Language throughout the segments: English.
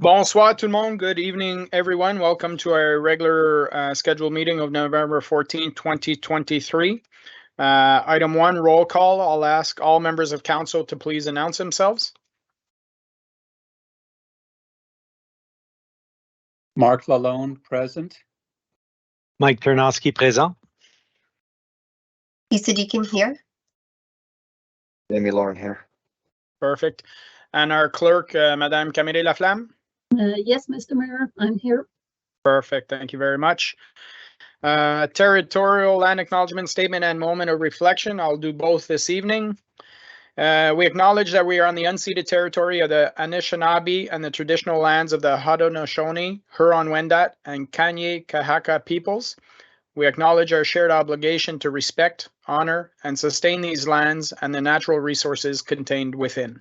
Bonsoir tout le monde. Good evening, everyone. Welcome to our regular scheduled meeting of November 14, 2023. Item 1, roll call. I'll ask all members of council to please announce themselves. Mark Lalonde, present. Mike Ternosky, présent. Lisa Deakin here. Jamie Lauren here. Perfect. And our clerk, Madame Camille Laflamme? Yes, Mr. Mayor, I'm here. Perfect. Thank you very much. Territorial land acknowledgement statement and moment of reflection. I'll do both this evening. We acknowledge that we are on the unceded territory of the Anishinaabe and the traditional lands of the Haudenosaunee, Huron-Wendat, and Kanien'kehá:ka peoples. We acknowledge our shared obligation to respect, honor, and sustain these lands and the natural resources contained within.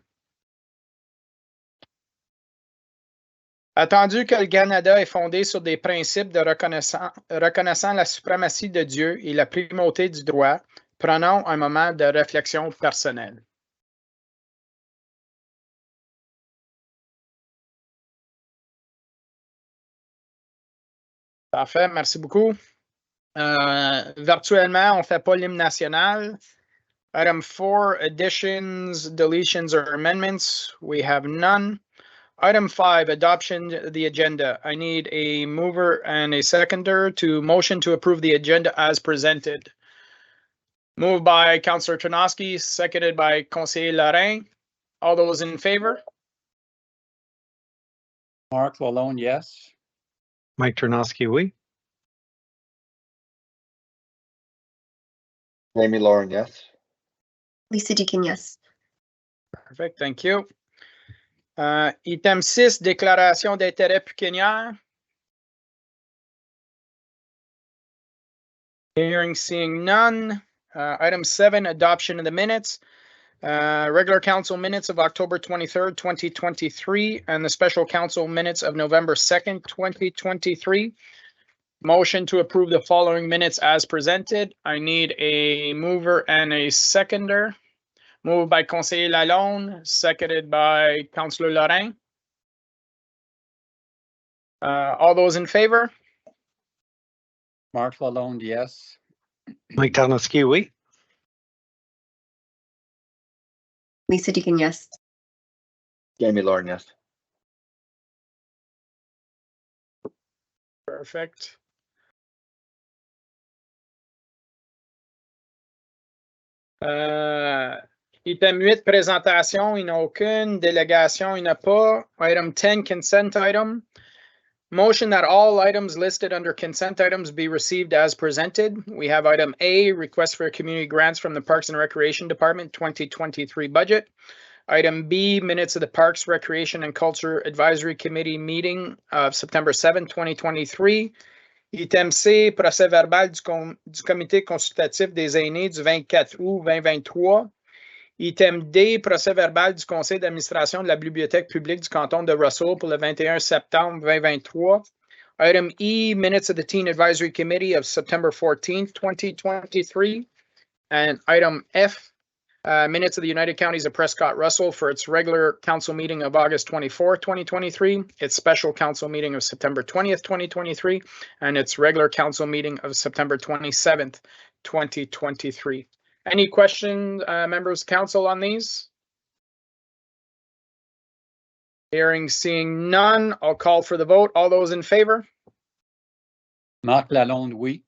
Attendu que le Canada est fondé sur des principes de reconnaissant la suprématie de Dieu et la primauté du droit, prenons un moment de réflexion personnelle. Parfait, merci beaucoup. Virtuellement, on ne fait pas l'hymne national. Item 4, additions, deletions, or amendments. We have none. Item 5, adoption of the agenda. I need a mover and a seconder to motion to approve the agenda as presented. Moved by Councillor Ternosky, seconded by Conseil Lorrain. All those in favor? Mark Lalonde, yes. Mike Ternosky, oui. Jamie Lauren, yes. Lisa Deakin, yes. Perfect, thank you. Item 6, déclaration d'intérêt pécuniaire. Hearing, seeing none. Item 7, adoption of the minutes. Regular council minutes of October 23rd, 2023, and the special council minutes of November 2nd, 2023. Motion to approve the following minutes as presented. I need a mover and a seconder. Moved by Conseiller Lalonde, seconded by Councillor Lorrain. All those in favor? Mark Lalonde, yes. Mike Ternosky, oui. Lisa Deakin, yes. Jamie Lauren, yes. Perfect. Item 8, présentation, il n'y en a aucune. Délégation, il n'y en a pas. Item 10, consent item. Motion that all items listed under consent items be received as presented. We have item A, request for community grants from the Parks and Recreation Department 2023 budget. Item B, minutes of the Parks, Recreation and Culture Advisory Committee meeting of September 7, 2023. Item C, procès verbal du comité consultatif des aînés du 24 août 2023. Item D, procès verbal du conseil d'administration de la bibliothèque publique du canton de Russell pour le 21 septembre 2023. Item E, minutes of the Teen Advisory Committee of September 14th, 2023. And item F, minutes of the United Counties of Prescott-Russell for its regular council meeting of August 24, 2023, its special council meeting of September 20th, 2023, and its regular council meeting of September 27th, 2023. Any questions, members of council, on these? Hearing, seeing none, I'll call for the vote. All those in favor? Mark Lalonde, oui.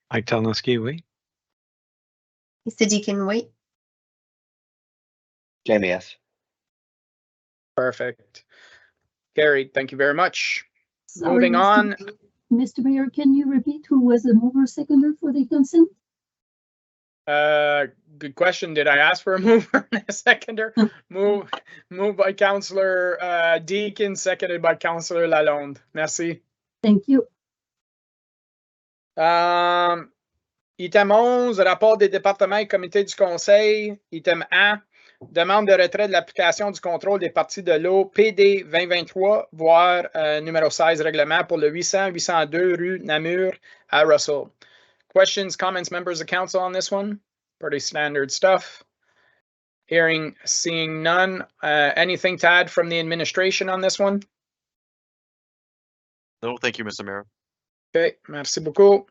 Mike Ternosky, oui. Lisa Deakin, wait. Jamie, yes. Perfect. Carried. Thank you very much. Sorry, Moving on. Mr. Mayor, can you repeat who was the mover seconder for the consent? Good question. Did I ask for a mover and a seconder? Move by Councillor Deakin, seconded by Councillor Lalonde. Merci. Thank you. Item 11, rapport des départements et comités du Conseil. Item A, demande de retrait de l'application du contrôle des parties de l'eau PD 2023, voire numéro 16 règlement pour le 800-802 rue Namur à Russell. Questions, comments, members of council on this one? Pretty standard stuff. Hearing, seeing none. Anything to add from the administration on this one? No, thank you, Mr. Mayor. Okay, merci beaucoup.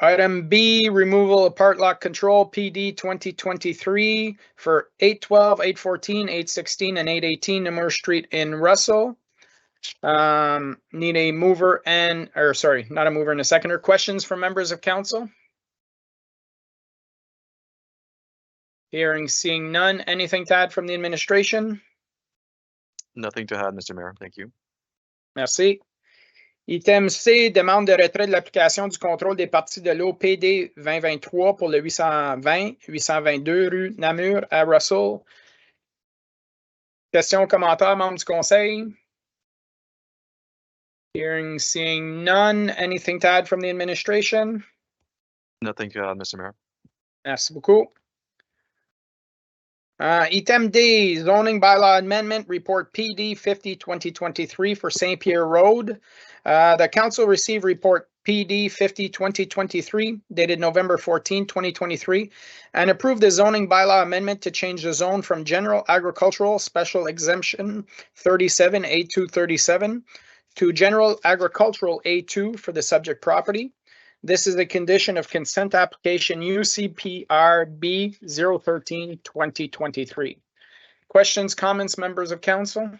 Item B, removal of part lock control PD 2023 for 812, 814, 816, and 818 Namur Street in Russell. Need a mover and, or sorry, not a mover and a seconder. Questions from members of council? Hearing, seeing none. Anything to add from the administration? Nothing to add, Mr. Mayor. Thank you. Merci. Item C, demande de retrait de l'application du contrôle des parties de l'eau PD 2023 pour le 820-822 rue Namur à Russell. Questions, commentaires, membres du conseil? Hearing, seeing none. Anything to add from the administration? Nothing to add, Mr. Mayor. Merci beaucoup. Item D, zoning bylaw amendment report PD 50-2023 for St. Pierre Road. The council received report PD 50-2023 dated November 14, 2023 and approved the zoning bylaw amendment to change the zone from general agricultural special exemption 37 A2 37 to general agricultural A2 for the subject property. This is a condition of consent application UCPR B 013 2023. Questions, comments, members of council?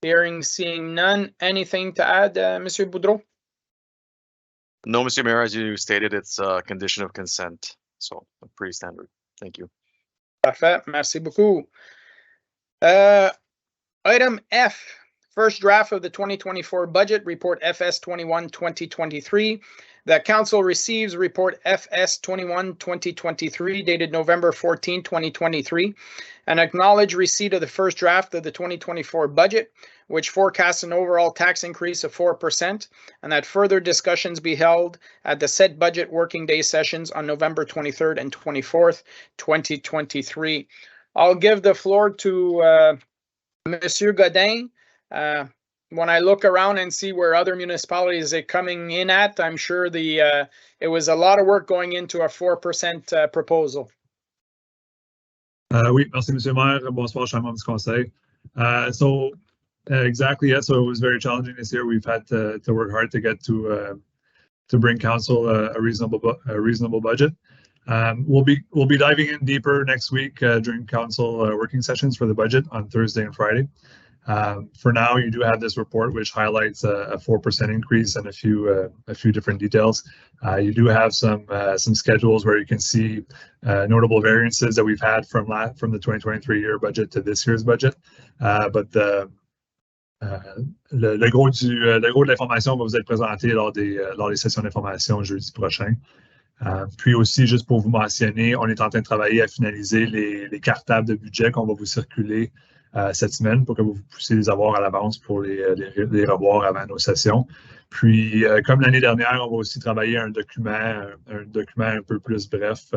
Hearing, seeing none. Anything to add, Monsieur Boudreau? No, Mr. Mayor, as you stated, it's a condition of consent, so pretty standard. Thank you. Parfait, merci beaucoup. Item F, first draft of the 2024 budget report FS 21 2023. The council receives report FS 21 2023 dated November 14, 2023 and acknowledge receipt of the first draft of the 2024 budget, which forecasts an overall tax increase of 4% and that further discussions be held at the said budget working day sessions on November 23rd and 24th, 2023. I'll give the floor to Monsieur Godin. When I look around and see where other municipalities are coming in at, I'm sure it was a lot of work going into a 4% proposal. Oui, merci, Monsieur le Maire. Bonsoir, chers membres du Conseil. Exactly, yes. So it was very challenging this year. We've had to work hard to get to bring council a reasonable budget. We'll be diving in deeper next week during council working sessions for the budget on Thursday and Friday. For now, you do have this report which highlights a 4% increase and a few different details. You do have some schedules where you can see notable variances that we've had from the 2023 year budget to this year's budget. But le gros de l'information va vous être présenté lors des sessions d'information jeudi prochain. Puis aussi, juste pour vous mentionner, on est en train de travailler à finaliser les cartes tables de budget qu'on va vous circuler cette semaine pour que vous puissiez les avoir à l'avance pour les revoir avant nos sessions. Puis, comme l'année dernière, on va aussi travailler un document un peu plus bref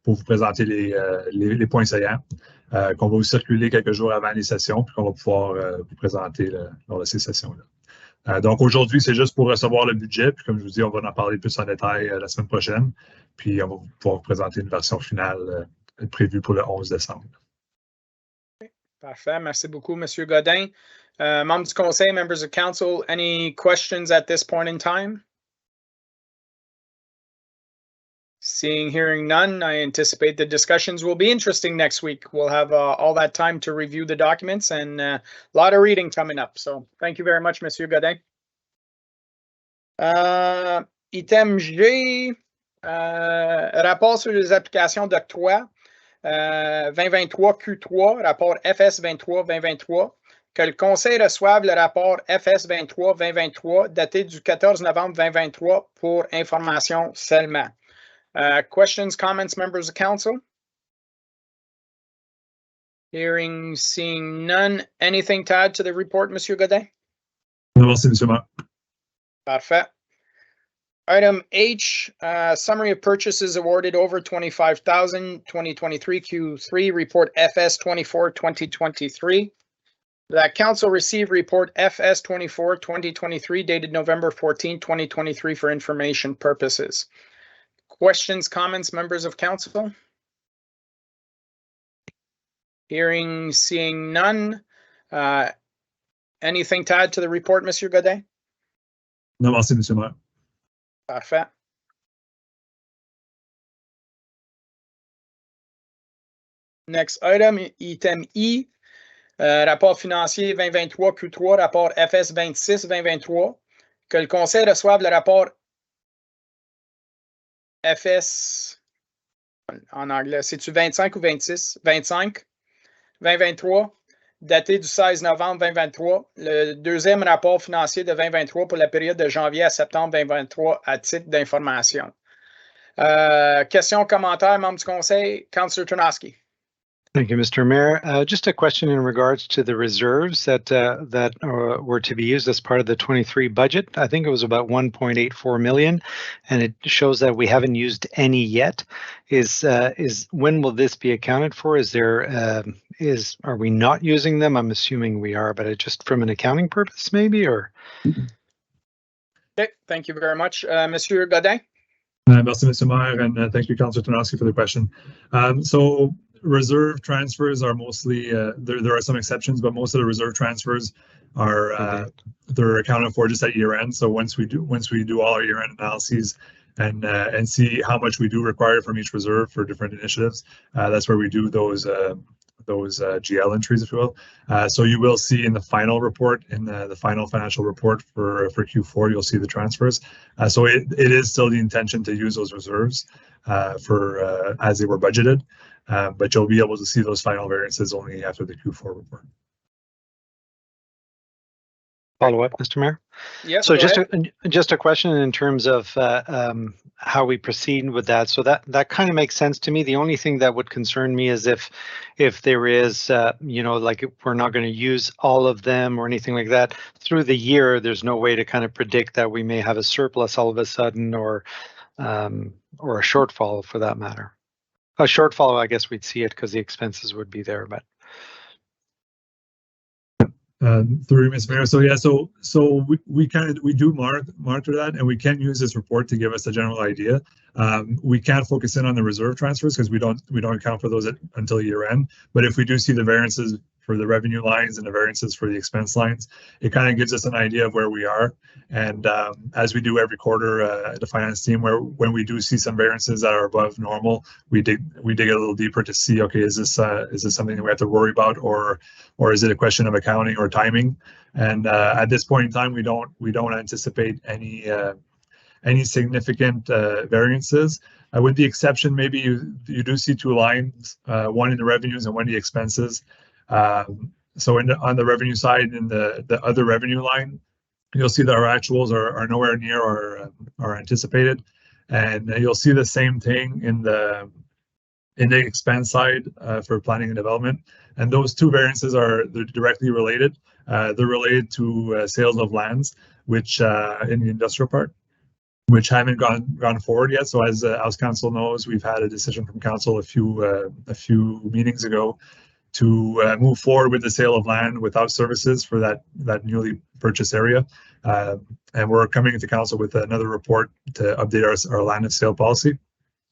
pour vous présenter les points saillants qu'on va vous circuler quelques jours avant les sessions puis qu'on va pouvoir vous présenter lors de ces sessions-là. Donc aujourd'hui, c'est juste pour recevoir le budget. Puis comme je vous dis, on va en parler plus en détail la semaine prochaine. Puis on va pouvoir vous présenter une version finale prévue pour le 11 décembre. Parfait. Merci beaucoup, Monsieur Godin. Members du Conseil, members of council, any questions at this point in time? Seeing, hearing none, I anticipate the discussions will be interesting next week. We'll have all that time to review the documents and a lot of reading coming up. So thank you very much, Monsieur Godin. Item G, rapport sur les applications d'octroi 2023 Q3, rapport FS 23-2023, que le Conseil reçoive le rapport FS 23-2023 daté du 14 novembre 2023 pour information seulement. Questions, comments, members of council? Hearing, seeing none. Anything to add to the report, Monsieur Godin? Merci, Monsieur Maire. Parfait. Item H, summary of purchases awarded over 25,000, 2023 Q3, report FS 24, 2023. The council received report FS 24, 2023, dated November 14, 2023 for information purposes. Questions, comments, members of council? Hearing, seeing none. Anything to add to the report, Monsieur Godin? Non, merci, Monsieur le maire. Parfait. Next item, item E, rapport financier 2023 Q3, rapport FS 26 2023. Que le Conseil reçoive le rapport FS en anglais. C'est-tu 25 ou 26? 25 2023, daté du 16 novembre 2023. Le deuxième rapport financier de 2023 pour la période de janvier à septembre 2023 à titre d'information. Questions, commentaires, membres du Conseil? Councillor Tarnowski. Thank you, Mr. Mayor. Just a question in regards to the reserves that were to be used as part of the 23 budget. I think it was about 1.84 million, and it shows that we haven't used any yet. Is when will this be accounted for? Are we not using them? I'm assuming we are, but just from an accounting purpose, maybe, or? Okay, thank you very much, Monsieur Godin. Merci, Mr. Mayor, and thank you, Councillor Tarnowski, for the question. So reserve transfers are mostly, there are some exceptions, but most of the reserve transfers are they're accounted for just at year end. So once we do all our year end analyses and see how much we do require from each reserve for different initiatives, that's where we do those GL entries, if you will. So you will see in the final report, in the final financial report for Q4, you'll see the transfers. So it is still the intention to use those reserves for as they were budgeted, but you'll be able to see those final variances only after the Q4 report. Follow up, Mr. Mayor? Yes, so go just a question in terms of how we proceed with that. So that kind of makes sense to me. The only thing that would concern me is if there is, like if we're not going to use all of them or anything like that through the year, there's no way to kind of predict that we may have a surplus all of a sudden or a shortfall for that matter. A shortfall, I guess we'd see it because the expenses would be there, but. Through Ms. Mayor, so yeah, so we do monitor that, and we can use this report to give us a general idea. We can't focus in on the reserve transfers because we don't account for those until year end. But if we do see the variances for the revenue lines and the variances for the expense lines, it kind of gives us an idea of where we are. And as we do every quarter, the finance team, when we do see some variances that are above normal, we dig a little deeper to see, okay, is this something that we have to worry about, or is it a question of accounting or timing? And at this point in time, we don't anticipate any significant variances, with the exception maybe you do see two lines, one in the revenues and one in the expenses. So on the revenue side, in the other revenue line, you'll see that our actuals are nowhere near our anticipated, and you'll see the same thing in the expense side for planning and development. And those two variances they're directly related. They're related to sales of lands, which in the industrial part, which haven't gone forward yet. So as council knows, we've had a decision from council a few meetings ago to move forward with the sale of land without services for that newly purchased area. And we're coming into council with another report to update our land of sale policy,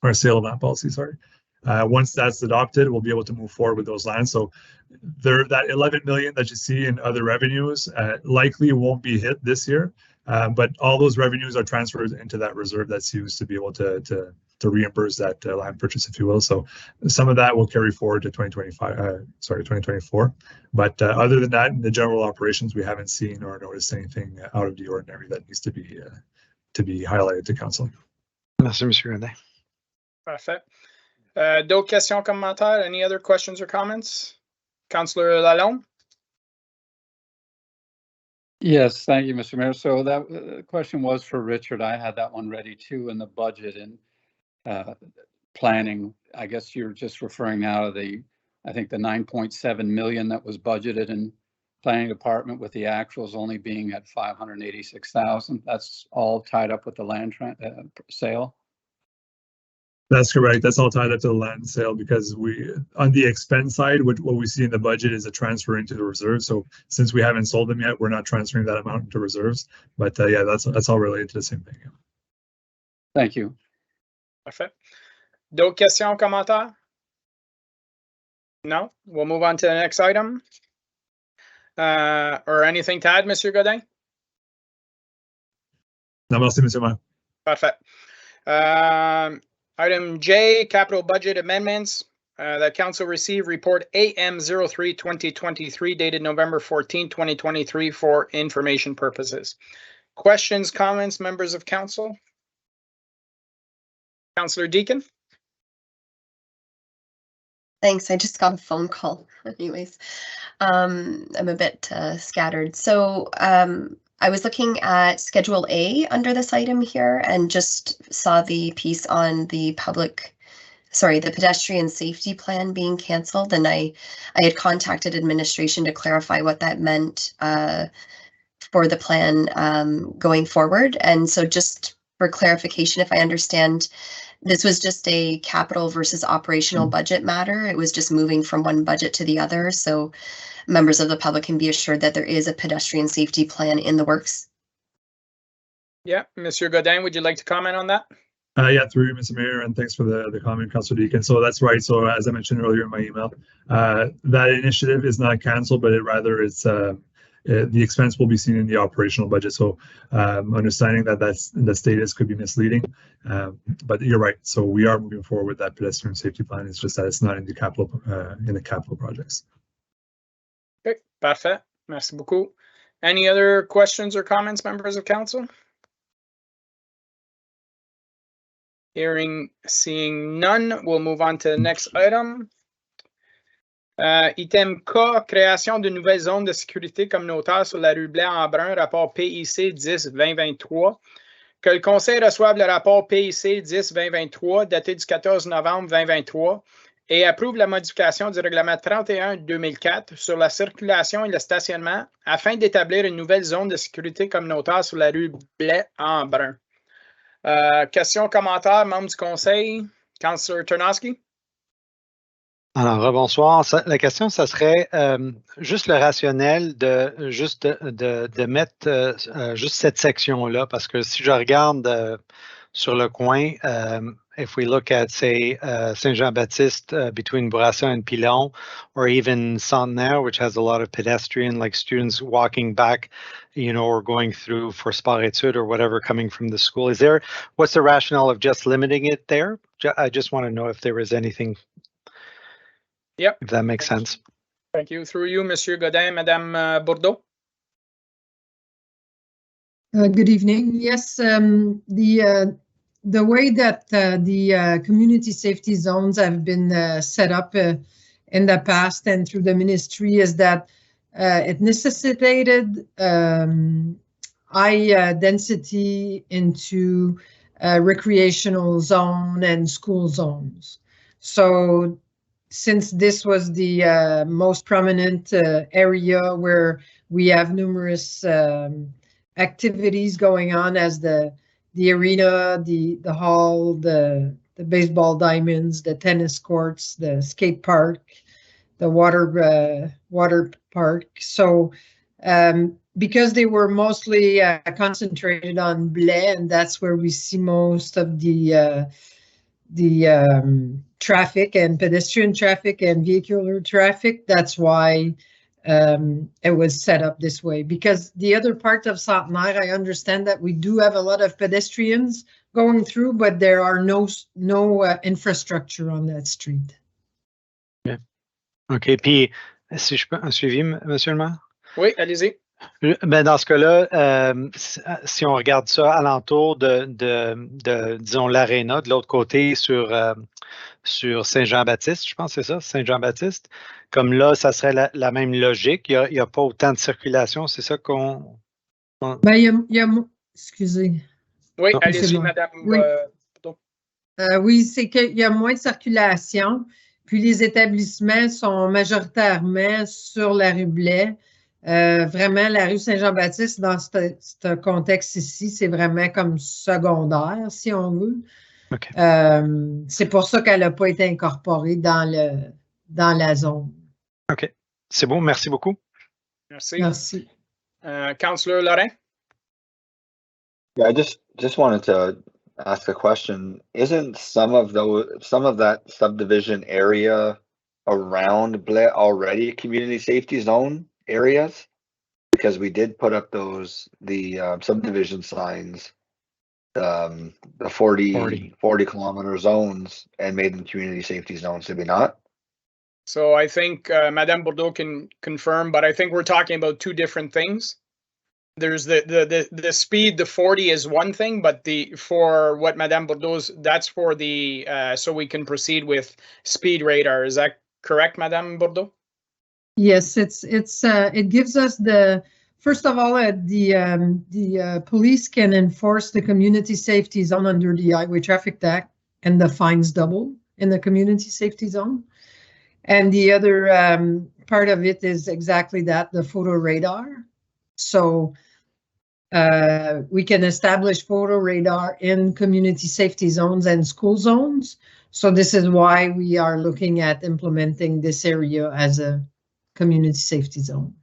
or sale of land policy, sorry. Once that's adopted, we'll be able to move forward with those lands. So that 11 million that you see in other revenues likely won't be hit this year, but all those revenues are transferred into that reserve that's used to be able to reimburse that land purchase, if you will. So some of that will carry forward to 2024. But other than that, in the general operations, we haven't seen or noticed anything out of the ordinary that needs to be highlighted to council. Merci, Monsieur Godin. Parfait. D'autres questions, commentaires? Any other questions or comments? Councillor Lalonde? Yes, thank you, Mr. Mayor. So that question was for Richard. I had that one ready too in the budget and planning. I guess you're just referring now to I think the 9.7 million that was budgeted in planning department, with the actuals only being at 586,000. That's all tied up with the land sale. That's correct. That's all tied up to the land sale, because on the expense side, what we see in the budget is a transfer into the reserves. So since we haven't sold them yet, we're not transferring that amount into reserves. But yeah, that's all related to the same thing. Thank you. Parfait. D'autres questions, commentaires? No? We'll move on to the next item. Or anything to add, Monsieur Godin? Non, merci, Monsieur le Maire. Parfait. Item J, capital budget amendments. The council received report AM03 2023 dated November 14, 2023 for information purposes. Questions, comments, members of council? Councillor Deacon? Thanks. I just got a phone call. Anyways, I'm a bit scattered. So I was looking at Schedule A under this item here and just saw the piece on the pedestrian safety plan being canceled. And I had contacted administration to clarify what that meant for the plan going forward. And so just for clarification, if I understand, this was just a capital versus operational budget matter. It was just moving from one budget to the other. So members of the public can be assured that there is a pedestrian safety plan in the works. Yeah, Monsieur Godin, would you like to comment on that? Yeah, through you, Mr. Mayor, and thanks for the comment, Councilor Deacon. So that's right. So as I mentioned earlier in my email, that initiative is not canceled, but the expense will be seen in the operational budget. So understanding that status could be misleading, but you're right. So we are moving forward with that pedestrian safety plan. It's just that it's not in the capital projects. Okay, parfait. Merci beaucoup. Any other questions or comments, members of council? Seeing none, we'll move on to the next item. Item K, création de nouvelles zones de sécurité communautaire sur la rue Blais-en-Brun, rapport PIC 10-2023. Que le Conseil reçoive le rapport PIC 10-2023 daté du 14 novembre 2023 et approuve la modification du règlement 31-2004 sur la circulation et le stationnement afin d'établir une nouvelle zone de sécurité communautaire sur la rue Blais-en-Brun. Questions, commentaires, membres du Conseil? Councillor Ternowski? Alors, rebonsoir. La question, ça serait juste le rationnel de mettre juste cette section-là, parce que si je regarde sur le coin, if we look at, say, Saint-Jean-Baptiste between Bourassa and Pilon, or even Centenaire, which has a lot of pedestrian, like students walking back, or going through for sport études or whatever coming from the school. What's the rationale of just limiting it there? I just want to know if there was anything. Yep. If that makes sense. Thank you. Through you, Monsieur Godin, Madame Bourdeau. Good evening. Yes, the way that the community safety zones have been set up in the past and through the ministry is that it necessitated high density into recreational zone and school zones. So since this was the most prominent area where we have numerous activities going on, as the arena, the hall, the baseball diamonds, the tennis courts, the skate park, the water park. So because they were mostly concentrated on Blais, and that's where we see most of the traffic and pedestrian traffic and vehicular traffic, that's why it was set up this way. Because the other part of Centenaire, I understand that we do have a lot of pedestrians going through, but there are no infrastructure on that street. Yeah. OK. Puis, si je peux un suivi, Monsieur le maire? Oui, allez-y. Ben dans ce cas-là, si on regarde ça alentour de disons, l'aréna, de l'autre côté sur Saint-Jean-Baptiste, je pense que c'est ça, Saint-Jean-Baptiste, comme là, ça serait la même logique. Il n'y a pas autant de circulation, c'est ça qu'on... Ben, excusez. Oui, non, allez-y, Madame. Oui, oui, c'est qu'il y a moins de circulation, puis les établissements sont majoritairement sur la rue Blais. Vraiment, la rue Saint-Jean-Baptiste, dans ce contexte ici, c'est vraiment comme secondaire, si on veut. Okay. C'est pour ça qu'elle n'a pas été incorporée dans la zone. OK. C'est bon, merci beaucoup. Merci. Merci. Councillor Lorrain? Yeah, I just wanted to ask a question. Isn't some of that subdivision area around Blais already a community safety zone? areas? Because we did put up the subdivision signs, the 40 kilometer zones, and made them community safety zones, did we not? So I think Madame Bordeaux can confirm, but I think we're talking about two different things. There's the speed, the 40 is one thing, but for what Madame Bordeaux's, that's for the so we can proceed with speed radar. Is that correct, Madame Bordeaux? Yes, it gives us first of all, the police can enforce the community safety zone under the Highway Traffic Act, and the fines double in the community safety zone. And the other part of it is exactly that, the photo radar. So we can establish photo radar in community safety zones and school zones. So this is why we are looking at implementing this area as a community safety zone.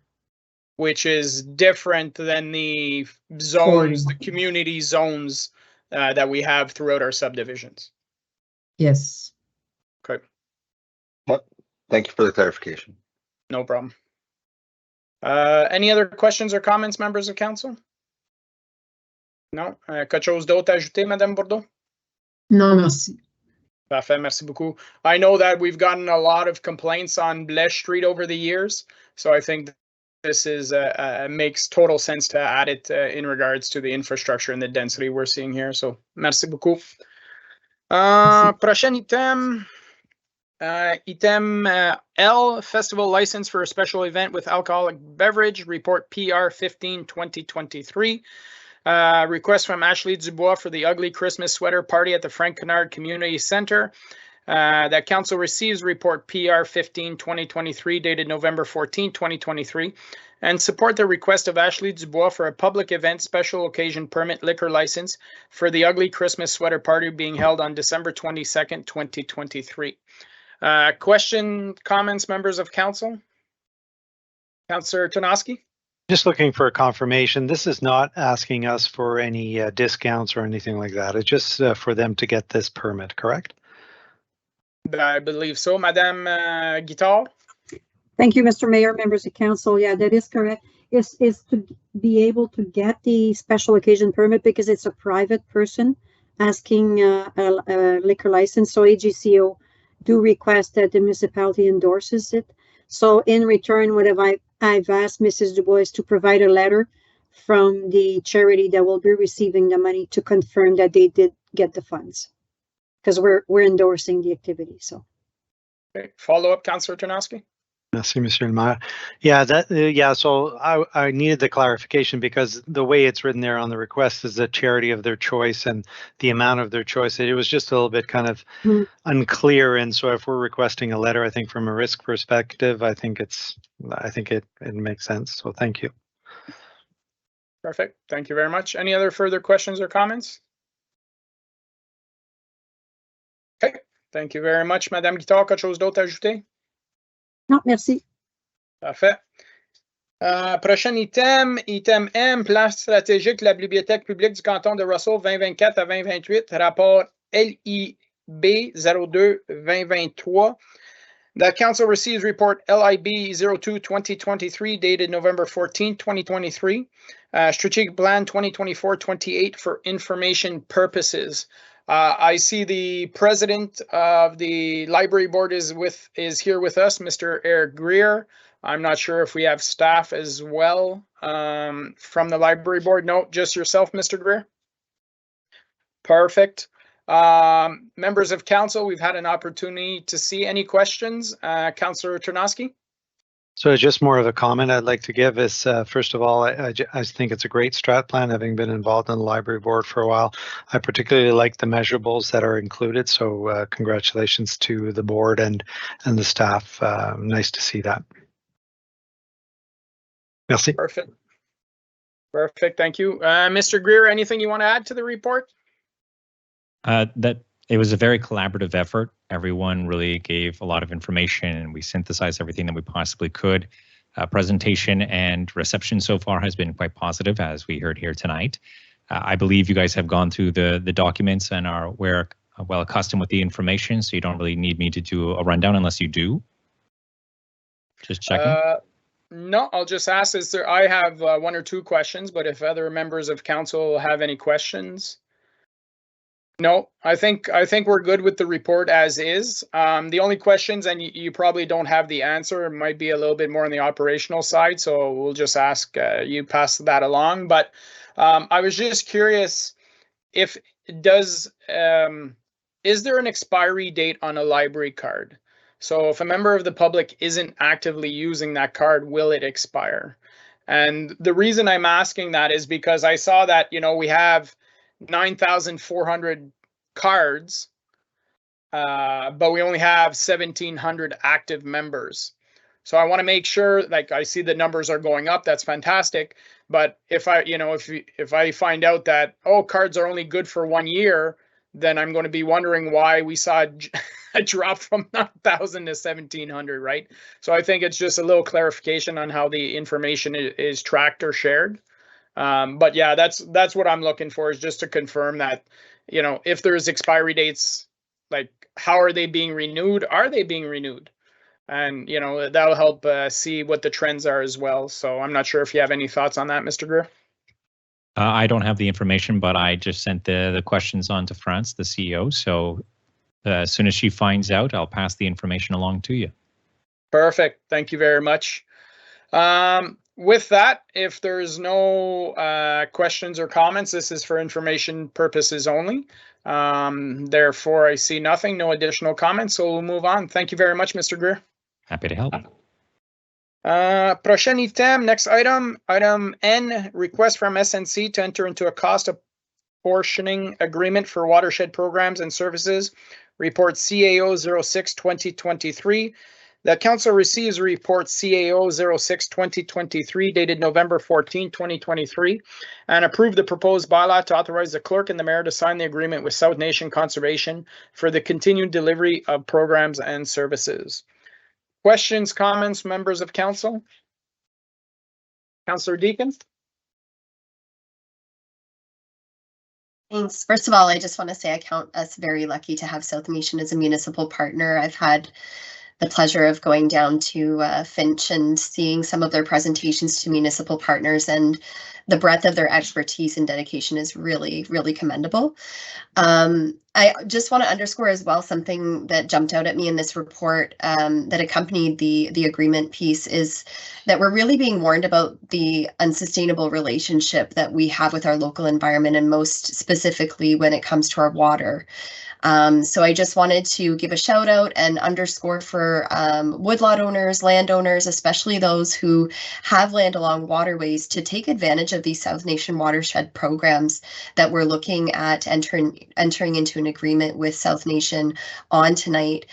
Which is different than the zones, the community zones that we have throughout our subdivisions. Yes. Okay. Yep. Thank you for the clarification. No problem. Any other questions or comments, members of council? Non? Quelque chose d'autre à ajouter, Madame Bordeaux? Non, merci. Parfait, merci beaucoup. I know that we've gotten a lot of complaints on Blesh Street over the years, so I think this is makes total sense to add it in regards to the infrastructure and the density we're seeing here. So, merci beaucoup. Prochain item. Item L, festival license for a special event with alcoholic beverage, report PR 15-2023. Request from Ashley Dubois for the Ugly Christmas Sweater Party at the Frank Kennard Community Center. That council receives report PR 15-2023 dated November 14, 2023, and support the request of Ashley Dubois for a public event special occasion permit liquor license for the Ugly Christmas Sweater Party being held on December 22nd, 2023. Question, comments, members of council? Councillor Tarnowski? Just looking for a confirmation. This is not asking us for any discounts or anything like that. It's just for them to get this permit, correct? I believe so. Madame Guitar? Thank you, Mr. Mayor, members of council. Yeah, that is correct. Is to be able to get the special occasion permit because it's a private person asking a liquor license. So AGCO do request that the municipality endorses it. So in return, what I've asked Mrs. Dubois to provide a letter from the charity that will be receiving the money to confirm that they did get the funds, because we're endorsing the activity. So, okay. Follow up, Councillor Tarnowski. Merci, Monsieur le Maire. Yeah, so I needed the clarification because the way it's written there on the request is a charity of their choice and the amount of their choice. It was just a little bit kind of unclear. And so if we're requesting a letter, I think from a risk perspective, I think it makes sense. So thank you. Perfect. Thank you very much. Any other further questions or comments? Okay. Thank you very much, Madame Guitar. Quelque chose d'autre à ajouter? Non, merci. Parfait. Prochain item, item M, plan stratégique de la Bibliothèque publique du canton de Russell 2024 à 2028, rapport LIB 02-2023. The council receives report LIB 02-2023 dated November 14, 2023. Strategic plan 2024-28 for information purposes. I see the president of the library board is here with us, Mr. Eric Greer. I'm not sure if we have staff as well from the library board. No, just yourself, Mr. Greer. Perfect. Members of council, we've had an opportunity to see any questions. Councillor Tarnowski? So just more of a comment I'd like to give is, first of all, I think it's a great strat plan, having been involved in the library board for a while. I particularly like the measurables that are included, so congratulations to the board and the staff. Nice to see that. Merci. Perfect. Perfect, thank you. Mr. Greer, anything you want to add to the report? That it was a very collaborative effort. Everyone really gave a lot of information and we synthesized everything that we possibly could. Presentation and reception so far has been quite positive, as we heard here tonight. I believe you guys have gone through the documents and are well accustomed with the information, so you don't really need me to do a rundown unless you do. Just checking. No, I'll just ask, I have one or two questions, but if other members of council have any questions. No, I think we're good with the report as is. The only questions, and you probably don't have the answer, it might be a little bit more on the operational side, so we'll just ask you pass that along. But I was just curious, is there an expiry date on a library card? So if a member of the public isn't actively using that card, will it expire? And the reason I'm asking that is because I saw that, we have 9,400 cards, but we only have 1,700 active members. So I want to make sure, like, I see the numbers are going up. That's fantastic. But if I find out that, cards are only good for 1 year, then I'm going to be wondering why we saw a drop from 9,000 to 1,700, right? So I think it's just a little clarification on how the information is tracked or shared. But yeah, that's what I'm looking for, is just to confirm that, if there's expiry dates, like, how are they being renewed? Are they being renewed? And, that'll help see what the trends are as well. So I'm not sure if you have any thoughts on that, Mr. Greer. I don't have the information, but I just sent the questions on to France, the CEO. So as soon as she finds out, I'll pass the information along to you. Perfect. Thank you very much. With that, if there's no questions or comments, this is for information purposes only. Therefore, I see nothing, no additional comments, so we'll move on. Thank you very much, Mr. Greer. Happy to help. Prochain item, next item, item N, request from SNC to enter into a cost apportioning agreement for watershed programs and services, report CAO 06-2023. The council receives report CAO 06-2023 dated November 14, 2023, and approve the proposed bylaw to authorize the clerk and the mayor to sign the agreement with South Nation Conservation for the continued delivery of programs and services. Questions, comments, members of council? Councillor Deacon? Thanks. First of all, I just want to say I count us very lucky to have South Nation as a municipal partner. I've had the pleasure of going down to Finch and seeing some of their presentations to municipal partners, and the breadth of their expertise and dedication is really, really commendable. I just want to underscore as well something that jumped out at me in this report that accompanied the agreement piece, is that we're really being warned about the unsustainable relationship that we have with our local environment, and most specifically when it comes to our water. So I just wanted to give a shout out and underscore for woodlot owners, landowners, especially those who have land along waterways, to take advantage of these South Nation watershed programs that we're looking at entering into an agreement with South Nation on tonight.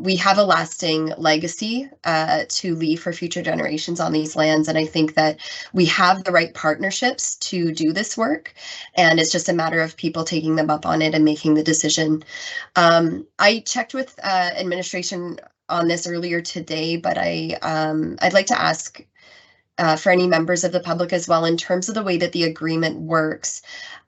We have a lasting legacy to leave for future generations on these lands, and I think that we have the right partnerships to do this work, and it's just a matter of people taking them up on it and making the decision. I checked with administration on this earlier today, but I'd like to ask for any members of the public as well, in terms of the way that the agreement works.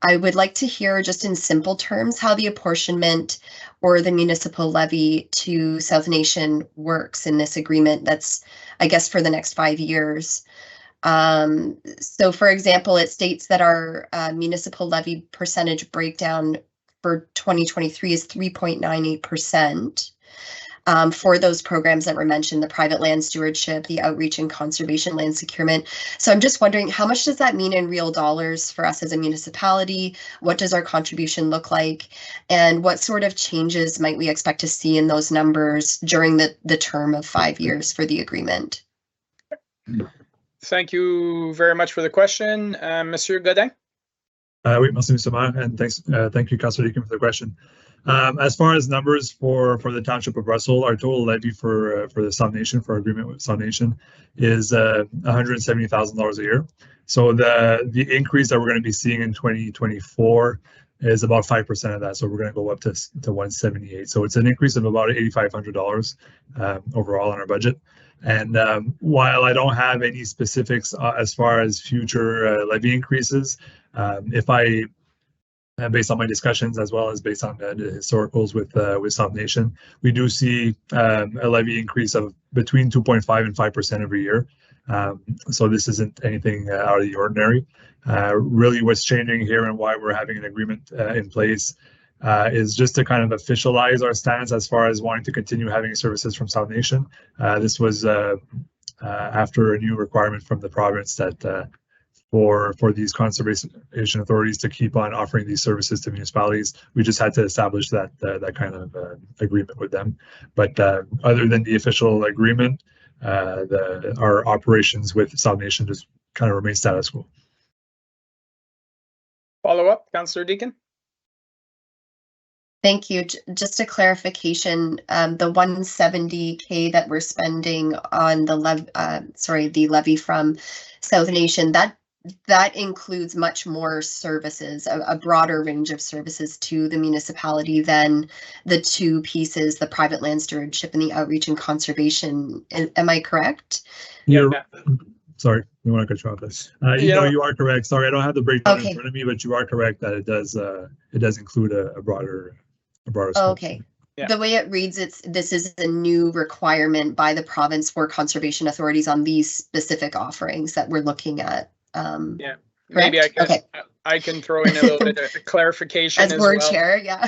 I would like to hear, just in simple terms, how the apportionment or the municipal levy to South Nation works in this agreement that's, I guess, for the next 5 years. So, for example, it states that our municipal levy percentage breakdown for 2023 is 3.98%. For those programs that were mentioned, the private land stewardship, the outreach and conservation land securement. So I'm just wondering, how much does that mean in real dollars for us as a municipality? What does our contribution look like? And what sort of changes might we expect to see in those numbers during the term of 5 years for the agreement? Thank you very much for the question. Monsieur Godin? Oui, merci, Mr. Mayor, and thank you, Councillor Deacon, for the question. As far as numbers for the Township of Russell, our total levy for the South Nation, for our agreement with South Nation, is $170,000 a year. So the increase that we're going to be seeing in 2024 is about 5% of that. So we're going to go up to 178. So it's an increase of about $8,500 overall on our budget. And while I don't have any specifics as far as future levy increases, based on my discussions, as well as based on the historicals with South Nation, we do see a levy increase of between 2.5 and 5% every year. So this isn't anything out of the ordinary. Really what's changing here and why we're having an agreement in place is just to kind of officialize our stance as far as wanting to continue having services from South Nation. This was after a new requirement from the province that for these conservation authorities to keep on offering these services to municipalities. We just had to establish that kind of agreement with them. But other than the official agreement, our operations with South Nation just kind of remain status quo. Follow up, Councillor Deacon. Thank you. Just a clarification, the 170K that we're spending on the levy from South Nation, that includes much more services, a broader range of services to the municipality than the two pieces, the private land stewardship and the outreach and conservation. Am I correct? Sorry, we want to cut you off this. You are correct. Sorry, I don't have the breakdown in front of me, but you are correct that it does include a broader scope. Okay. Yeah. The way it reads, this is a new requirement by the province for conservation authorities on these specific offerings that we're looking at. Yeah, maybe I can throw in a little bit of clarification as board well. Chair. Yeah.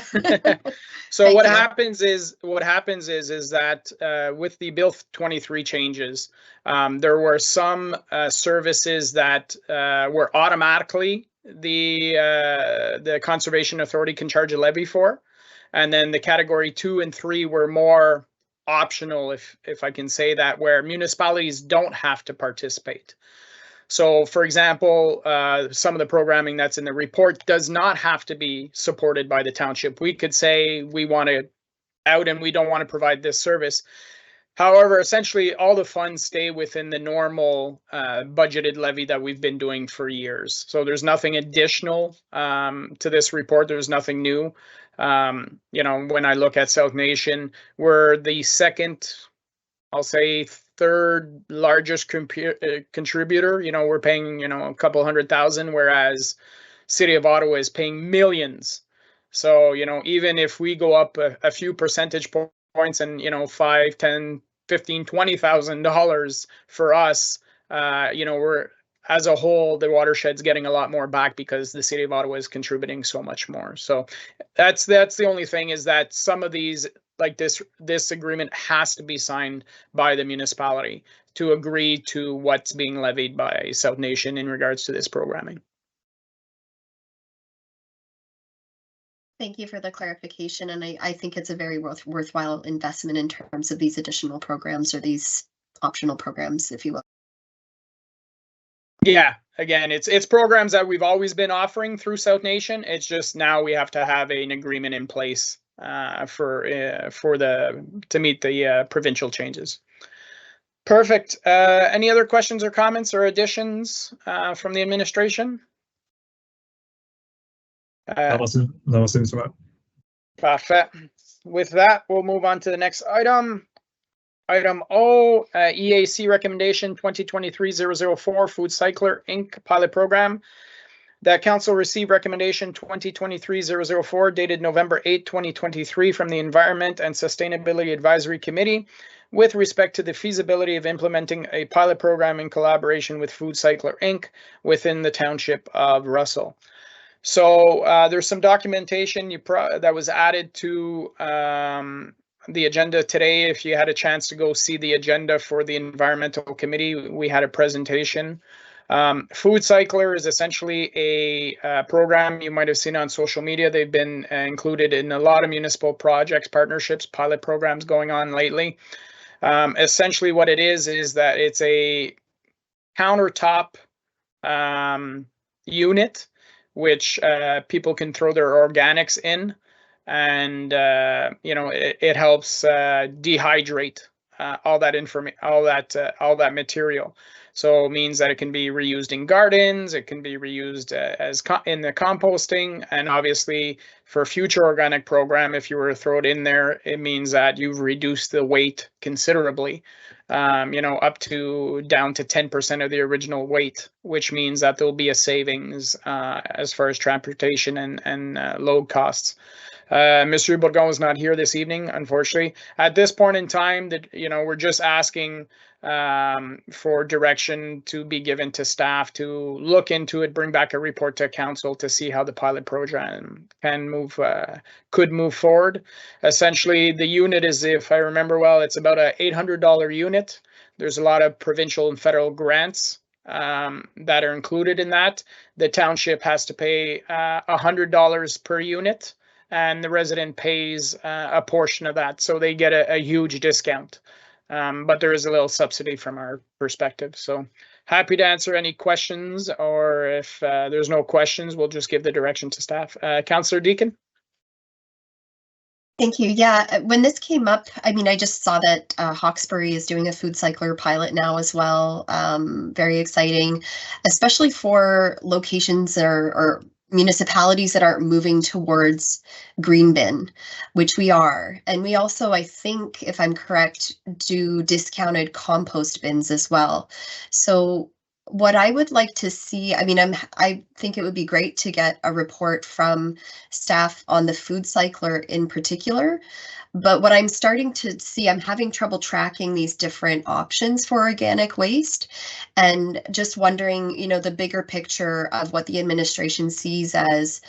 So what happens is that with the Bill 23 changes, there were some services that were automatically the conservation authority can charge a levy for, and then the category 2 and 3 were more optional, if I can say that, where municipalities don't have to participate. So, for example, some of the programming that's in the report does not have to be supported by the township. We could say we want to out and we don't want to provide this service. However, essentially, all the funds stay within the normal budgeted levy that we've been doing for years. So there's nothing additional to this report. There's nothing new. When I look at South Nation, we're the second, I'll say, third largest contributor. We're paying a couple $100,000, whereas City of Ottawa is paying millions. So even if we go up a few percentage points and $5,000, $10,000, $15,000, $20,000 for us, we're as a whole, the watershed's getting a lot more back because the City of Ottawa is contributing so much more. So that's the only thing, is that some of these, like this agreement has to be signed by the municipality to agree to what's being levied by South Nation in regards to this programming. Thank you for the clarification, and I think it's a very worthwhile investment in terms of these additional programs, or these optional programs, if you will. Yeah, again, it's programs that we've always been offering through South Nation. It's just now we have to have an agreement in place to meet the provincial changes. Perfect. Any other questions or comments or additions from the administration? Perfect. With that, we'll move on to the next item. Item O, EAC recommendation 2023-004 Food Cycler Inc. pilot program. That council received recommendation 2023-004 dated November 8, 2023 from the Environment and Sustainability Advisory Committee with respect to the feasibility of implementing a pilot program in collaboration with Food Cycler Inc. within the township of Russell. So there's some documentation that was added to the agenda today. If you had a chance to go see the agenda for the environmental committee, we had a presentation. Food Cycler is essentially a program you might have seen on social media. They've been included in a lot of municipal projects, partnerships, pilot programs going on lately. Essentially what it is that it's a countertop unit which people can throw their organics in, and it helps dehydrate all that material. So it means that it can be reused in gardens, it can be reused in the composting, and obviously for a future organic program, if you were to throw it in there, it means that you've reduced the weight considerably, up to down to 10% of the original weight, which means that there'll be a savings as far as transportation and load costs. Mr. Bourgon is not here this evening, unfortunately. At this point in time, we're just asking for direction to be given to staff to look into it, bring back a report to council to see how the pilot program can move, could move forward. Essentially, the unit is, if I remember well, it's about a $800 unit. There's a lot of provincial and federal grants that are included in that. The township has to pay $100 per unit, and the resident pays a portion of that, so they get a huge discount. But there is a little subsidy from our perspective. So happy to answer any questions, or if there's no questions, we'll just give the direction to staff. Councillor Deakin? Thank you. Yeah, when this came up, I mean, I just saw that Hawkesbury is doing a food cycler pilot now as well. Very exciting, especially for locations or municipalities that are moving towards green bin, which we are. And we also, I think, if I'm correct, do discounted compost bins as well. So what I would like to see, I mean, I think it would be great to get a report from staff on the food cycler in particular. But what I'm starting to see, I'm having trouble tracking these different options for organic waste, and just wondering, you know, the bigger picture of what the administration sees as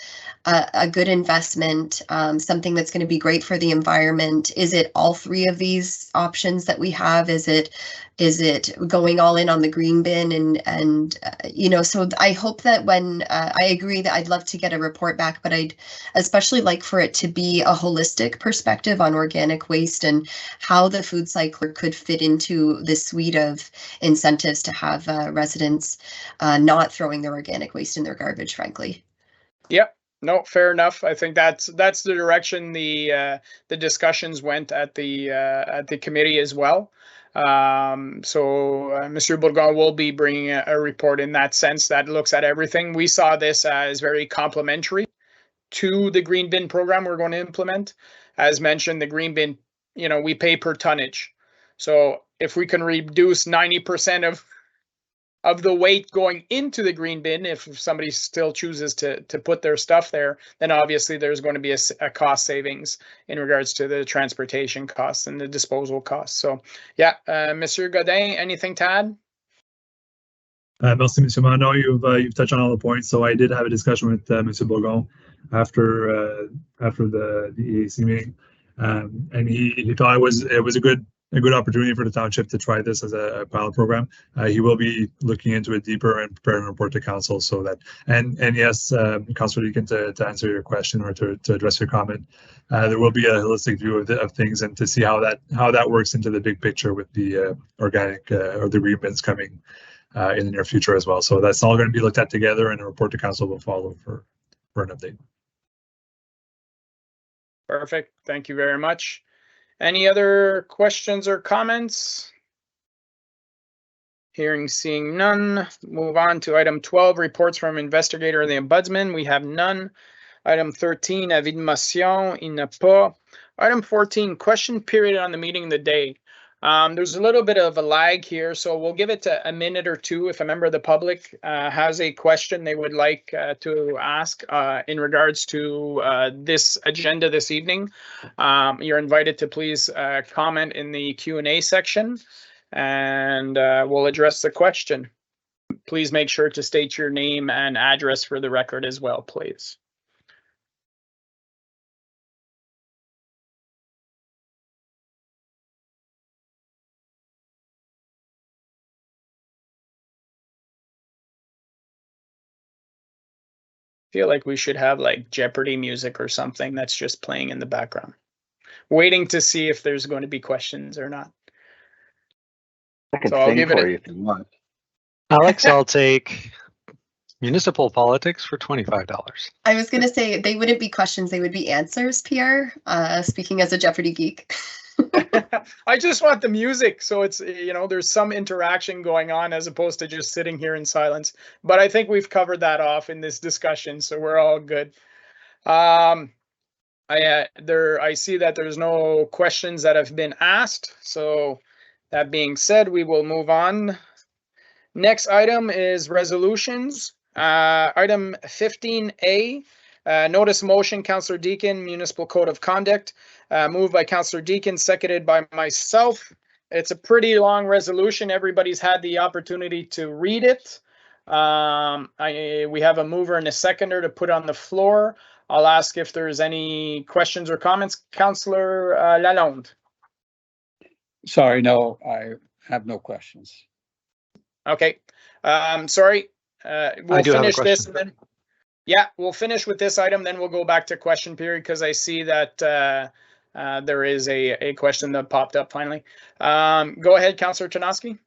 a good investment, something that's going to be great for the environment. Is it all three of these options that we have? Is it going all in on the green bin? And you know, so I hope that when I agree that I'd love to get a report back, but I'd especially like for it to be a holistic perspective on organic waste and how the food cycler could fit into the suite of incentives to have residents not throwing their organic waste in their garbage, frankly. Yep. No, fair enough. I think that's the direction the discussions went at the committee as well. So Monsieur Bourgon will be bringing a report in that sense that looks at everything. We saw this as very complementary to the green bin program we're going to implement. As mentioned, the green bin, you know, we pay per tonnage. So if we can reduce 90% of the weight going into the green bin, if somebody still chooses to put their stuff there, then obviously there's going to be a cost savings in regards to the transportation costs and the disposal costs. So yeah, Monsieur Godin, anything to add? Merci, Monsieur Mano. You've touched on all the points. So I did have a discussion with Monsieur Bourgon after the EAC meeting, and he thought it was a good opportunity for the township to try this as a pilot program. He will be looking into it deeper and preparing a report to council, so that and yes, Councillor Deakin, to answer your question or to address your comment, there will be a holistic view of things, and to see how that works into the big picture with the organic or the green bins coming in the near future as well. So that's all going to be looked at together, and a report to council will follow for an update. Perfect. Thank you very much. Any other questions or comments? Hearing, seeing none. Move on to item 12, reports from investigator and the ombudsman. We have none. Item 13, avis de motion, il n'y a pas. Item 14, question period on the meeting of the day. There's a little bit of a lag here, so we'll give it a minute or two. If a member of the public has a question they would like to ask in regards to this agenda this evening, you're invited to please comment in the Q&A section, and we'll address the question. Please make sure to state your name and address for the record as well, please. Feel like we should have like Jeopardy music or something that's just playing in the background, waiting to see if there's going to be questions or not. I can sing for you if you want. Alex, I'll take municipal politics for $25. I was going to say they wouldn't be questions, they would be answers, Pierre, speaking as a Jeopardy geek. I just want the music, so it's, you know, there's some interaction going on as opposed to just sitting here in silence. But I think we've covered that off in this discussion, so we're all good. I see that there's no questions that have been asked. So that being said, we will move on. Next item is resolutions. Item 15A. Notice motion, Councillor Deakin, Municipal Code of Conduct, moved by Councillor Deakin, seconded by myself. It's a pretty long resolution. Everybody's had the opportunity to read it. We have a mover and a seconder to put on the floor. I'll ask if there's any questions or comments. Councillor Lalonde. Sorry, no, I have no questions. Okay. Sorry. We'll do have a finish this question. and then. Yeah, we'll finish with this item, then we'll go back to question period because I see that there is a question that popped up finally. Go ahead, Councillor Chinaski.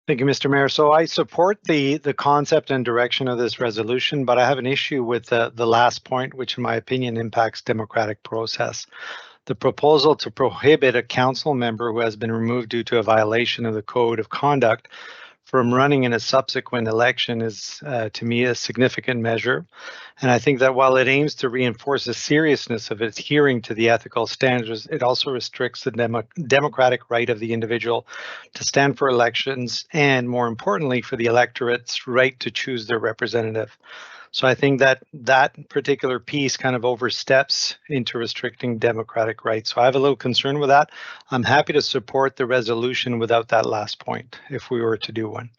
Thank you, Mr. Mayor. So I support the concept and direction of this resolution, but I have an issue with the last point, which in my opinion impacts democratic process. The proposal to prohibit a council member who has been removed due to a violation of the code of conduct from running in a subsequent election is, to me, a significant measure. And I think that while it aims to reinforce the seriousness of adhering to the ethical standards, it also restricts the democratic right of the individual to stand for elections and, more importantly, for the electorate's right to choose their representative. So I think that that particular piece kind of oversteps into restricting democratic rights. So I have a little concern with that. I'm happy to support the resolution without that last point, if we were to do one.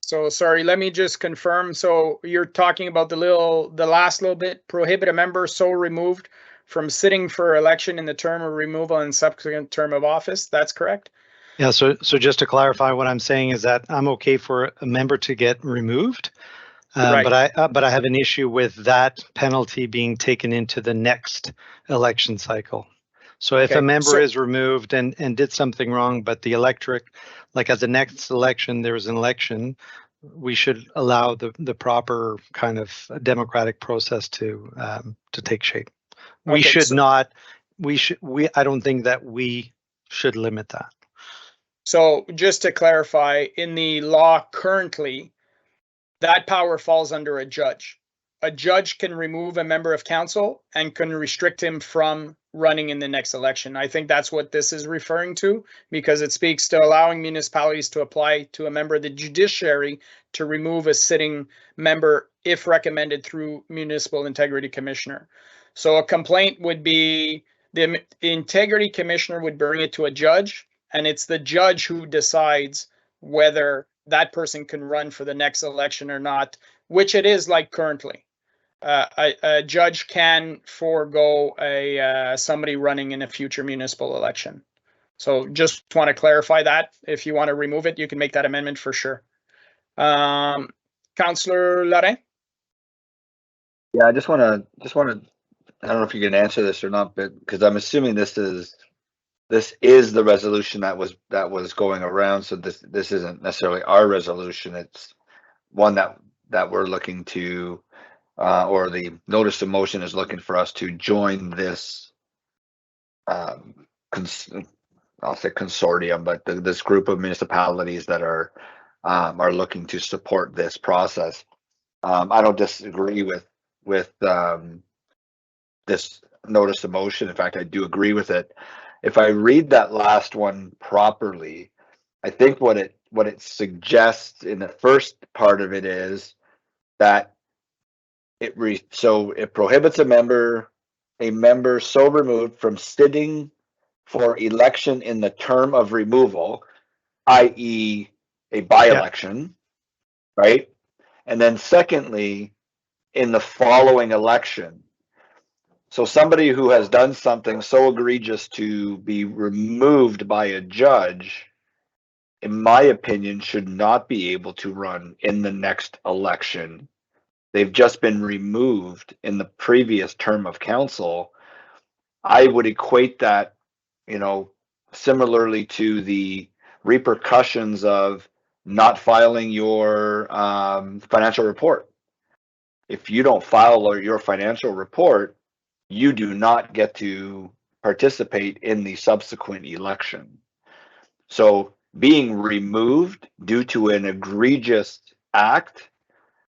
So sorry, let me just confirm. So you're talking about the last little bit, prohibit a member so removed from sitting for election in the term of removal and subsequent term of office. That's correct? Yeah, so just to clarify, what I'm saying is that I'm okay for a member to get removed. Right. But I have an issue with that penalty being taken into the next election cycle. So if Okay, a member so- is removed and did something wrong, but the electorate, like at the next election, there is an election, we should allow the proper kind of democratic process to take shape. We Okay, should so- not. I don't think that we should limit that. So just to clarify, in the law currently, that power falls under a judge. A judge can remove a member of council and can restrict him from running in the next election. I think that's what this is referring to, because it speaks to allowing municipalities to apply to a member of the judiciary to remove a sitting member if recommended through municipal integrity commissioner. So a complaint would be the integrity commissioner would bring it to a judge, and it's the judge who decides whether that person can run for the next election or not, which it is like currently. A judge can forego somebody running in a future municipal election. So just want to clarify that. If you want to remove it, you can make that amendment for sure. Councillor Larin? Yeah, I just want to, I don't know if you can answer this or not, but because I'm assuming this is the resolution that was going around. So this isn't necessarily our resolution. It's one that we're looking to, or the notice of motion is looking for us to join this. I'll say consortium, but this group of municipalities that are looking to support this process. I don't disagree with this notice of motion. In fact, I do agree with it. If I read that last one properly, I think what it suggests in the first part of it is that it prohibits a member so removed from sitting for election in the term of removal, i.e. a by-election, right? And then secondly, in the following election. So somebody who has done something so egregious to be removed by a judge, in my opinion, should not be able to run in the next election. They've just been removed in the previous term of council. I would equate that, similarly to the repercussions of not filing your financial report. If you don't file your financial report, you do not get to participate in the subsequent election. So being removed due to an egregious act,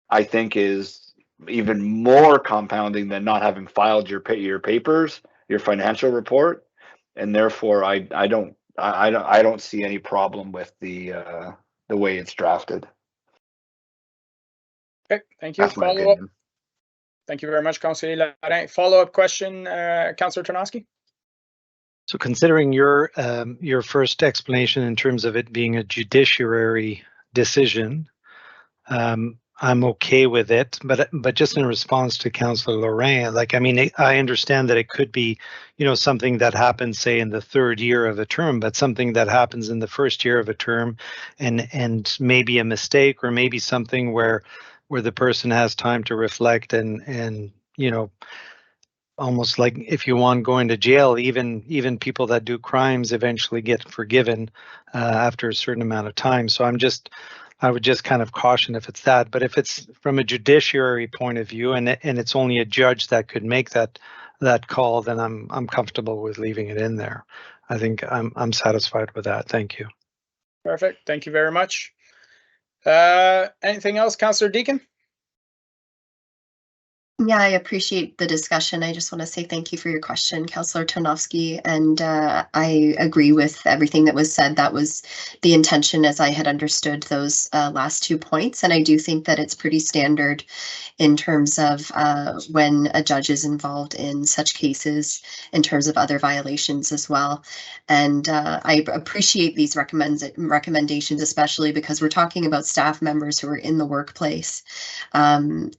I think, is even more compounding than not having filed your papers, your financial report, and therefore I don't see any problem with the way it's drafted. Okay, thank you. That's my Follow up. opinion. Thank you very much, Councillor Larin. Follow-up question, Councillor Tarnowski? So considering your first explanation in terms of it being a judiciary decision, I'm okay with it, but just in response to Councillor Lorrain, like, I mean, I understand that it could be, you know, something that happens, say, in the third year of a term, but something that happens in the first year of a term, and maybe a mistake, or maybe something where the person has time to reflect and you know, almost like, if you want, going to jail, even people that do crimes eventually get forgiven after a certain amount of time. So I would just kind of caution if it's that. But if it's from a judiciary point of view, and it's only a judge that could make that call, then I'm comfortable with leaving it in there. I think I'm satisfied with that. Thank you. Perfect. Thank you very much. Anything else, Councillor Deacon? Yeah, I appreciate the discussion. I just want to say thank you for your question, Councillor Tarnowski, and I agree with everything that was said. That was the intention as I had understood those last 2 points, and I do think that it's pretty standard in terms of when a judge is involved in such cases, in terms of other violations as well. And I appreciate these recommendations, especially because we're talking about staff members who are in the workplace, and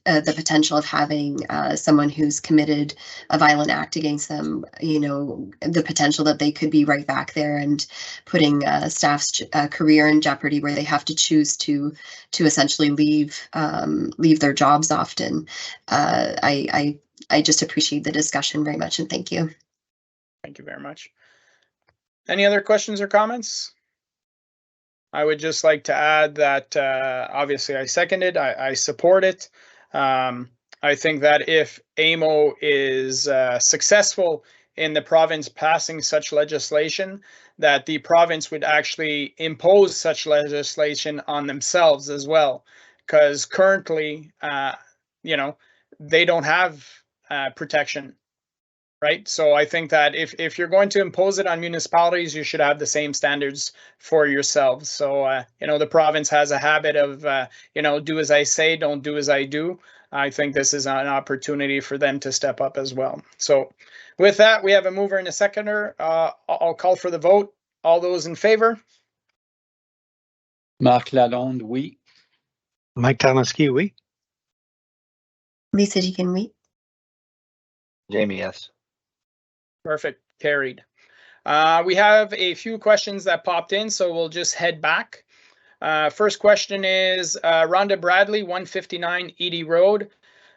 the potential of having someone who's committed a violent act against them, you know, the potential that they could be right back there and putting staff's career in jeopardy, where they have to choose to essentially leave their jobs often. I just appreciate the discussion very much, and thank you. Thank you very much. Any other questions or comments? I would just like to add that obviously I second it. I support it. I think that if AMO is successful in the province passing such legislation, that the province would actually impose such legislation on themselves as well, because currently, you know, they don't have protection, right? So I think that if you're going to impose it on municipalities, you should have the same standards for yourselves. So, you know, the province has a habit of, you know, do as I say, don't do as I do. I think this is an opportunity for them to step up as well. So with that, we have a mover and a seconder. I'll call for the vote. All those in favor? Marc Lalonde, oui. Mike Tarnowski, oui. Lisa Deacon, oui. Jamie, yes. Perfect, carried. We have a few questions that popped in, so we'll just head back. First question is Rhonda Bradley, 159 Edie Road.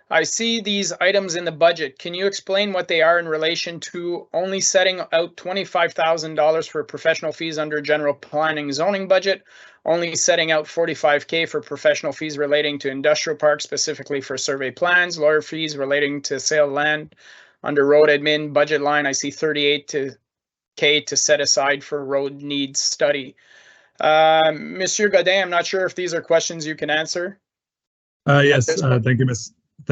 I see these items in the budget. Can you explain what they are in relation to only setting out $25,000 for professional fees under general planning zoning budget, only setting out $45K for professional fees relating to industrial parks, specifically for survey plans, lawyer fees relating to sale of land under road admin budget line? I see $38K to set aside for road needs study. Monsieur Godin, I'm not sure if these are questions you can answer. Yes, thank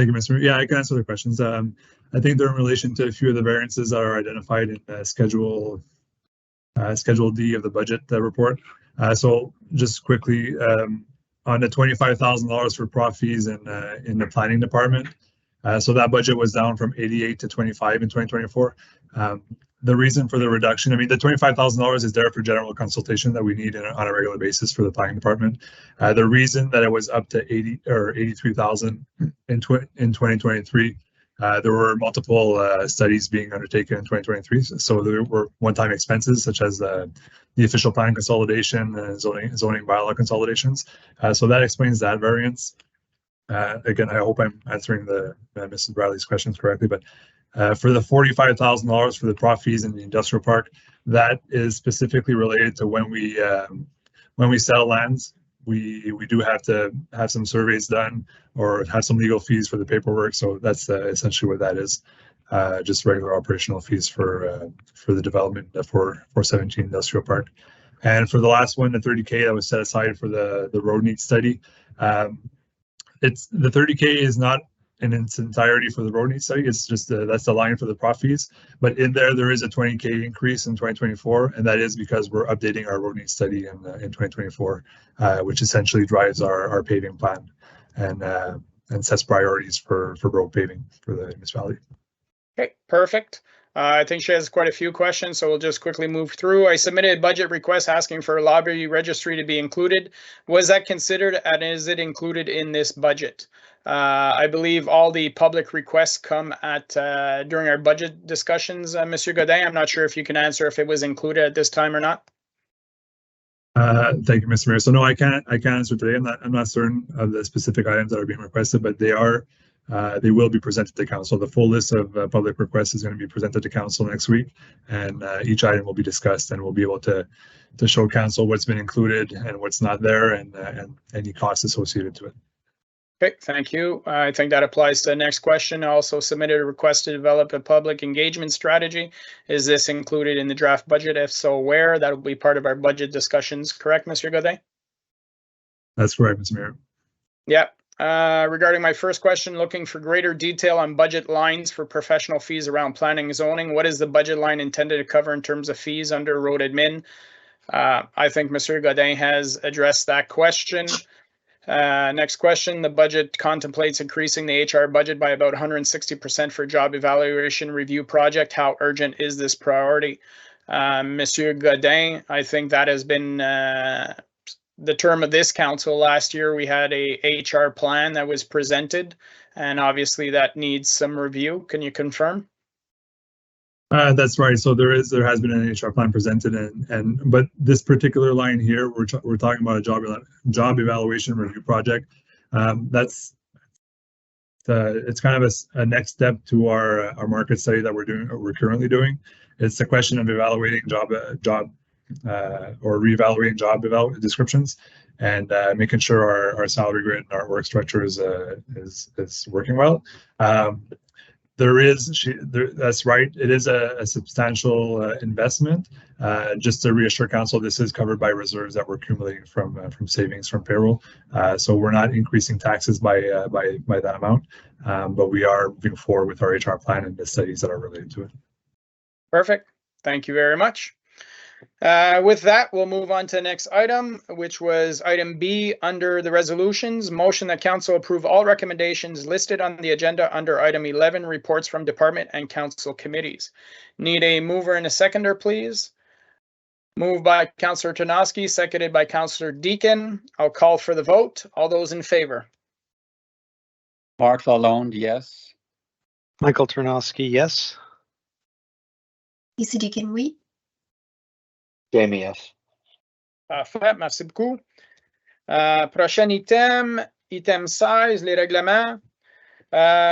you, Mr. Yeah, I can answer the questions. I think they're in relation to a few of the variances that are identified in Schedule D of the budget report. So just quickly, on the $25,000 for prof fees in the planning department. So that budget was down from 88 to 25 in 2024. The reason for the reduction, I mean, the $25,000 is there for general consultation that we need on a regular basis for the planning department. The reason that it was up to 80 or 83,000 in 2023, there were multiple studies being undertaken in 2023. So there were one-time expenses such as the official plan consolidation and zoning bylaw consolidations. So that explains that variance. Again, I hope I'm answering Mrs. Bradley's questions correctly, but for the $45,000 for the prof fees in the industrial park, that is specifically related to when we sell lands. We do have to have some surveys done or have some legal fees for the paperwork. So that's essentially what that is. Just regular operational fees for the development for 417 Industrial Park. And for the last one, the 30K that was set aside for the road needs study. It's the 30K is not in its entirety for the road needs study. It's just that's the line for the prof fees. But in there is a 20K increase in 2024, and that is because we're updating our road needs study in 2024, which essentially drives our paving plan and sets priorities for road paving for the municipality. Okay, perfect. I think she has quite a few questions, so we'll just quickly move through. I submitted a budget request asking for a lottery registry to be included. Was that considered, and is it included in this budget? I believe all the public requests come at during our budget discussions, Monsieur Godin. I'm not sure if you can answer if it was included at this time or not. Thank you, Mr. Mayor. So no, I can't answer today. I'm not certain of the specific items that are being requested, but they will be presented to council. The full list of public requests is going to be presented to council next week, and each item will be discussed, and we'll be able to show council what's been included and what's not there, and any costs associated to it. Okay, thank you. I think that applies to the next question. I also submitted a request to develop a public engagement strategy. Is this included in the draft budget? If so, where? That will be part of our budget discussions, correct, Mr. Godin? That's correct, Mr. Mayor. Yeah. Regarding my first question, looking for greater detail on budget lines for professional fees around planning and zoning. What is the budget line intended to cover in terms of fees under road admin? I think Mr. Godin has addressed that question. Next question, the budget contemplates increasing the HR budget by about 160% for job evaluation review project. How urgent is this priority? Monsieur Godin, I think that has been the term of this council. Last year we had a HR plan that was presented, and obviously that needs some review. Can you confirm? That's right. So there has been an HR plan presented, but this particular line here, we're talking about a job evaluation review project. It's kind of a next step to our market study that we're currently doing. It's a question of evaluating job or reevaluating job descriptions, and making sure our salary grid and our work structure is working well. That's right. It is a substantial investment. Just to reassure council, this is covered by reserves that we're accumulating from savings from payroll. So we're not increasing taxes by that amount, but we are moving forward with our HR plan and the studies that are related to it. Perfect. Thank you very much. With that, we'll move on to the next item, which was item B under the resolutions. Motion that council approve all recommendations listed on the agenda under item 11, reports from department and council committees. Need a mover and a seconder, please. Moved by Councillor Tarnowski, seconded by Councillor Deakin. I'll call for the vote. All those in favor? Mark Lalonde, yes. Michael Tarnowski, yes. Lisa Deakin, oui. Jamie, yes. Parfait, merci beaucoup. Prochain item, item 16, les règlements.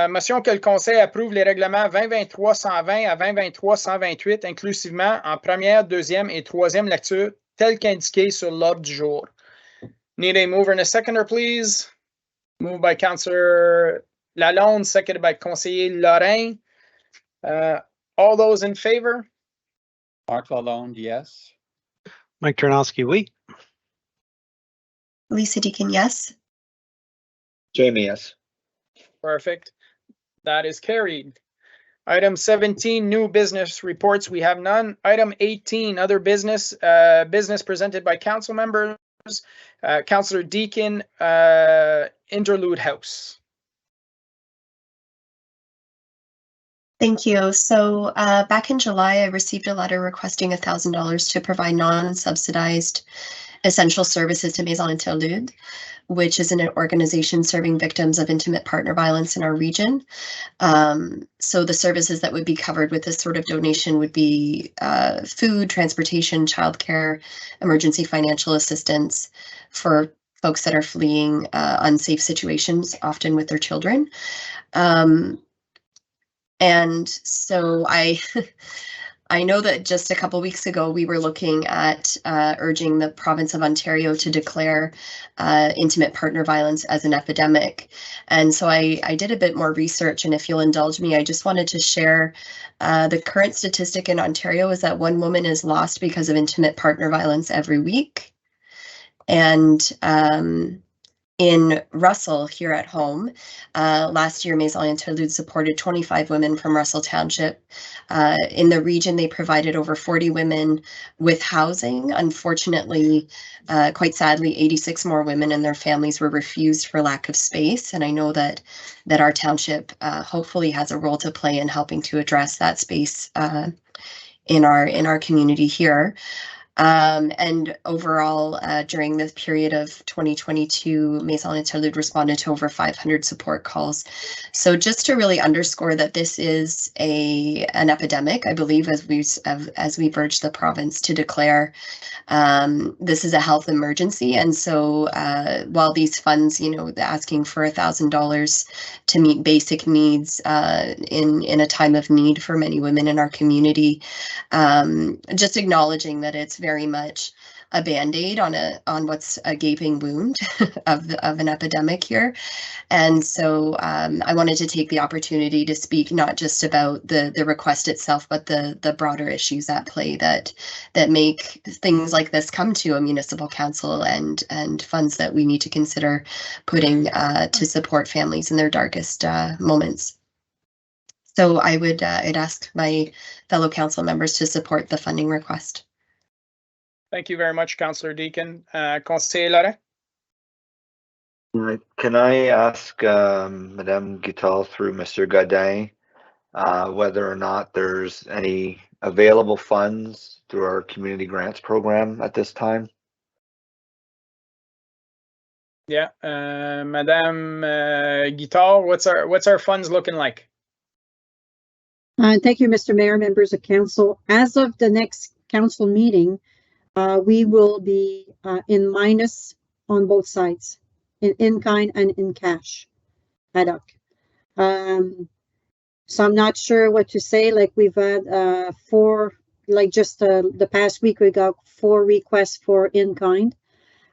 Motion que le Conseil approuve les règlements 2023-120 à 2023-128 inclusivement en première, deuxième et troisième lecture, tel qu'indiqué sur l'ordre du jour. Need a mover and a seconder, please. Moved by Councillor Lalonde, seconded by Conseiller Lorrain. All those in favor? Mark Lalonde, yes. Mike Tarnowski, oui. Lisa Deakin, yes. Jamie, yes. Perfect. That is carried. Item 17, new business reports. We have none. Item 18, other business. Business presented by council members. Councillor Deakin, Interlude House. Thank you. So back in July, I received a letter requesting $1,000 to provide non-subsidized essential services to Maison Interlude, which is an organization serving victims of intimate partner violence in our region. So the services that would be covered with this sort of donation would be food, transportation, childcare, emergency financial assistance for folks that are fleeing unsafe situations, often with their children. And so I know that just a couple weeks ago, we were looking at urging the province of Ontario to declare intimate partner violence as an epidemic. And so I did a bit more research, and if you'll indulge me, I just wanted to share the current statistic in Ontario is that 1 woman is lost because of intimate partner violence every week. And In Russell, here at home, last year, Maison Interlude supported 25 women from Russell Township. In the region, they provided over 40 women with housing. Unfortunately, quite sadly, 86 more women and their families were refused for lack of space. And I know that our township hopefully has a role to play in helping to address that space in our community here. And overall, during the period of 2022, Maison Interlude responded to over 500 support calls. So just to really underscore that this is an epidemic, I believe, as we've urged the province to declare, this is a health emergency. And so while these funds, asking for $1,000 to meet basic needs in a time of need for many women in our community, just acknowledging that it's very much a Band-Aid on what's a gaping wound of an epidemic here. And so I wanted to take the opportunity to speak not just about the request itself, but the broader issues at play that make things like this come to a municipal council, and funds that we need to consider putting to support families in their darkest moments. So I'd ask my fellow council members to support the funding request. Thank you very much, Councillor Deacon. Conseil Laurent? Can I ask Madame Guital through Mr. Godin whether or not there's any available funds through our community grants program at this time? Yeah, Madame Guital, what's our funds looking like? Thank you, Mr. Mayor, members of council. As of the next council meeting, we will be in minus on both sides, in kind and in cash, ad hoc. So I'm not sure what to say. Like, we've had 4, like just the past week, we got 4 requests for in kind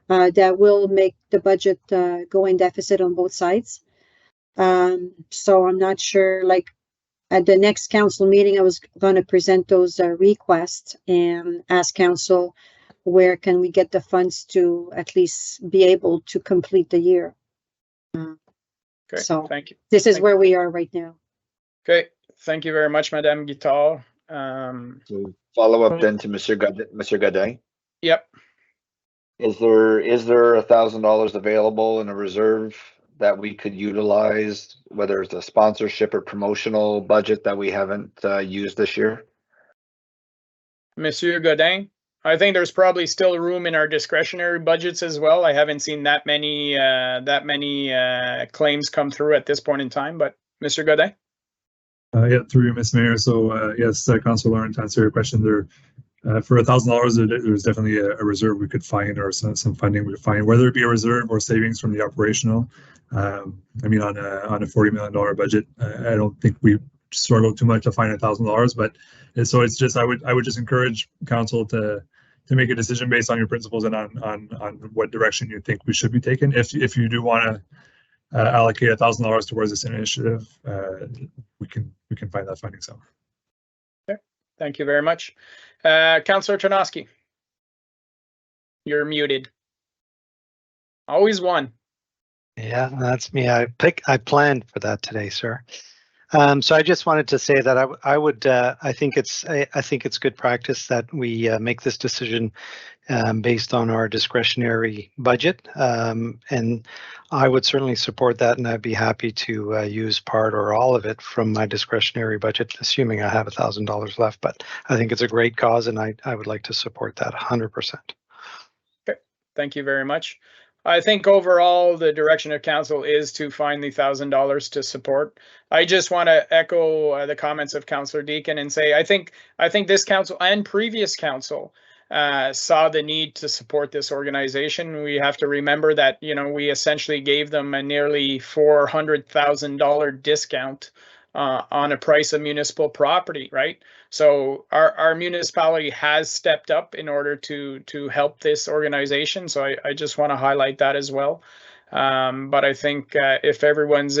that will make the budget go in deficit on both sides. So I'm not sure, like, at the next council meeting, I was going to present those requests and ask council where can we get the funds to at least be able to complete the year. Okay, so thank you. This is where we are right now. Okay, thank you very much, Madame Guital. So follow up then to Mr. Godin. Yep. Is there $1,000 available in a reserve that we could utilize, whether it's a sponsorship or promotional budget that we haven't used this year? Monsieur Godin, I think there's probably still room in our discretionary budgets as well. I haven't seen that many claims come through at this point in time, but Mr. Godin? Yeah, through you, Ms. Mayor. So yes, Councillor Laurent, to answer your question there, for $1,000, there's definitely a reserve we could find, or some funding we could find, whether it be a reserve or savings from the operational. I mean, on a $40 million budget, I don't think we struggle too much to find $1,000. But so it's just, I would just encourage council to make a decision based on your principles and on what direction you think we should be taking. If you do want to allocate $1,000 towards this initiative, we can find that funding. So, okay, thank you very much, Councillor Tarnowski. You're muted. Always one. Yeah, that's me. I planned for that today, sir. So I just wanted to say that I think it's good practice that we make this decision based on our discretionary budget, and I would certainly support that, and I'd be happy to use part or all of it from my discretionary budget, assuming I have $1,000 left. But I think it's a great cause, and I would like to support that 100%. Okay, thank you very much. I think overall the direction of council is to find the $1,000 to support. I just want to echo the comments of Councillor Deacon and say I think this council and previous council saw the need to support this organization. We have to remember that, we essentially gave them a nearly $400,000 discount on a price of municipal property, right? So our municipality has stepped up in order to help this organization. So I just want to highlight that as well. But I think if everyone's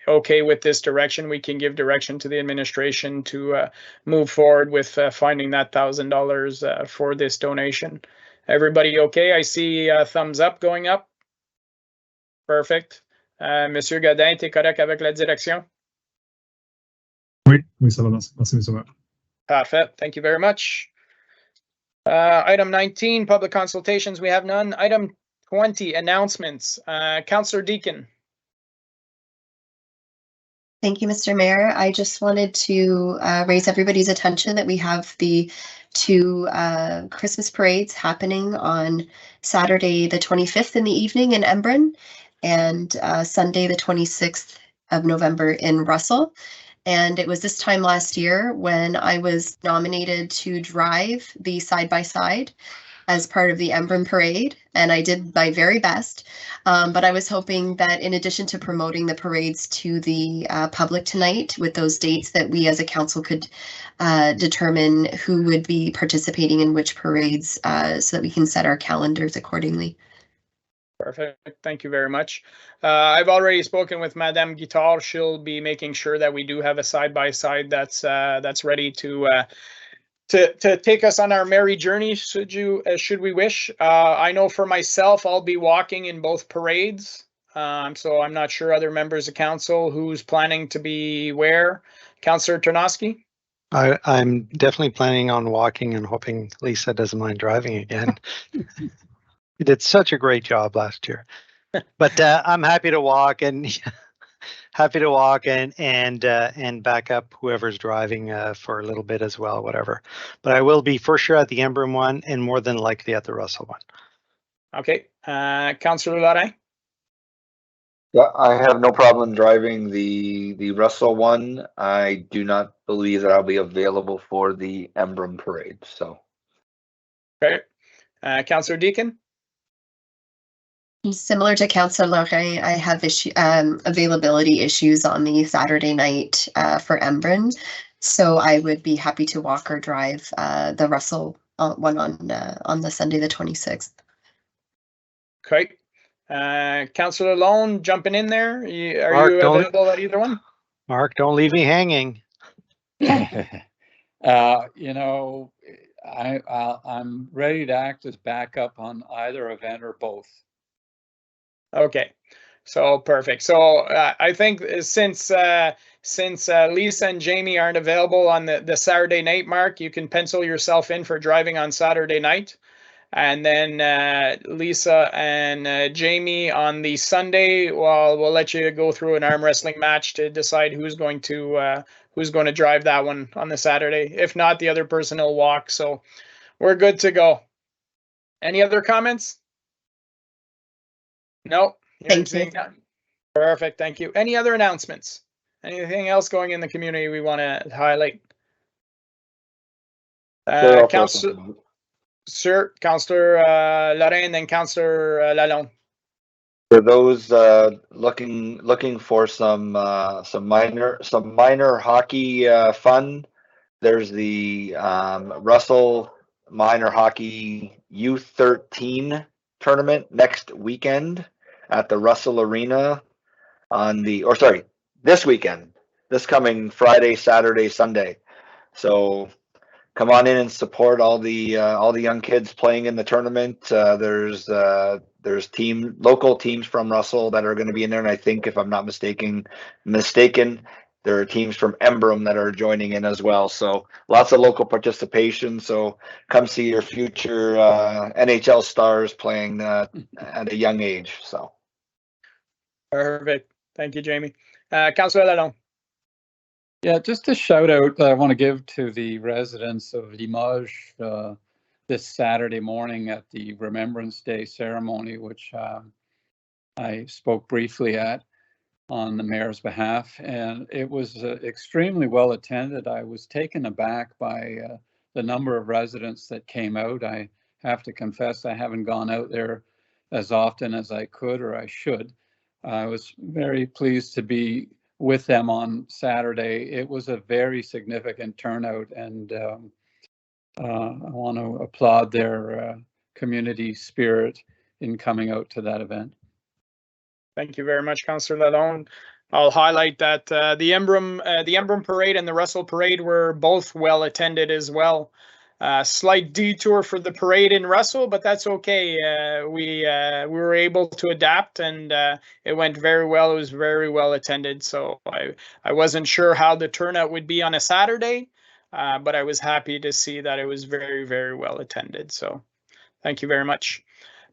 okay with this direction, we can give direction to the administration to move forward with finding that $1,000 for this donation. Everybody okay? I see thumbs up going up. Perfect. Monsieur Godin, t'es correct avec la direction? Oui, oui, ça va. Merci, monsieur le maire. Perfect. Thank you very much. Item 19, public consultations. We have none. Item 20, announcements. Councillor Deakin. Thank you, Mr. Mayor. I just wanted to raise everybody's attention that we have the two Christmas parades happening on Saturday, the 25th in the evening in Embrun, and Sunday, the 26th of November in Russell. And it was this time last year when I was nominated to drive the side-by-side as part of the Embrun Parade, and I did my very best. But I was hoping that in addition to promoting the parades to the public tonight with those dates, that we as a council could determine who would be participating in which parades so that we can set our calendars accordingly. Perfect. Thank you very much. I've already spoken with Madame Guitar. She'll be making sure that we do have a side-by-side that's ready to take us on our merry journey, should we wish. I know for myself, I'll be walking in both parades. So I'm not sure other members of council who's planning to be where. Councillor Tarnowski? I'm definitely planning on walking and hoping Lisa doesn't mind driving again. You did such a great job last year. But I'm happy to walk and and back up whoever's driving for a little bit as well, whatever. But I will be for sure at the Embrun one and more than likely at the Russell one. Okay. Councillor Lorrain? Yeah, I have no problem driving the Russell one. I do not believe that I'll be available for the Embrun parade. So. Okay. Councillor Deakin? Similar to Councillor Lorrain, I have availability issues on the Saturday night for Embrun, so I would be happy to walk or drive the Russell one on the Sunday, the 26th. Okay. Councillor Lone, jumping in there. Are you available at either one? Mark, don't leave me hanging. You know, I'm ready to act as backup on either event or both. Okay, so perfect. So I think since Lisa and Jamie aren't available on the Saturday night, Mark, you can pencil yourself in for driving on Saturday night, and then Lisa and Jamie on the Sunday. Well, we'll let you go through an arm wrestling match to decide who's going to drive that one on the Saturday. If not, the other person will walk. So we're good to go. Any other comments? No. Thank you. Perfect. Thank you. Any other announcements? Anything else going in the community we want to highlight? Councillor Lorrain, then Councillor Lalonde. For those looking for some minor hockey fun, there's the Russell Minor Hockey U13 tournament next weekend at the Russell Arena this weekend, this coming Friday, Saturday, Sunday. So come on in and support all the young kids playing in the tournament. There's local teams from Russell that are going to be in there, and I think, if I'm not mistaken, there are teams from Embrun that are joining in as well. So lots of local participation. So come see your future NHL stars playing at a young age. So perfect. Thank you, Jamie. Councillor Lalonde. Yeah, just a shout out that I want to give to the residents of Limoges this Saturday morning at the Remembrance Day ceremony, which I spoke briefly at on the mayor's behalf, and it was extremely well attended. I was taken aback by the number of residents that came out. I have to confess I haven't gone out there as often as I could or I should. I was very pleased to be with them on Saturday. It was a very significant turnout, and I want to applaud their community spirit in coming out to that event. Thank you very much, Councillor Lalonde. I'll highlight that the Embrun Parade and the Russell Parade were both well attended as well. Slight detour for the parade in Russell, but that's okay. We were able to adapt, and it went very well. It was very well attended. So I wasn't sure how the turnout would be on a Saturday, but I was happy to see that it was very, very well attended. So thank you very much.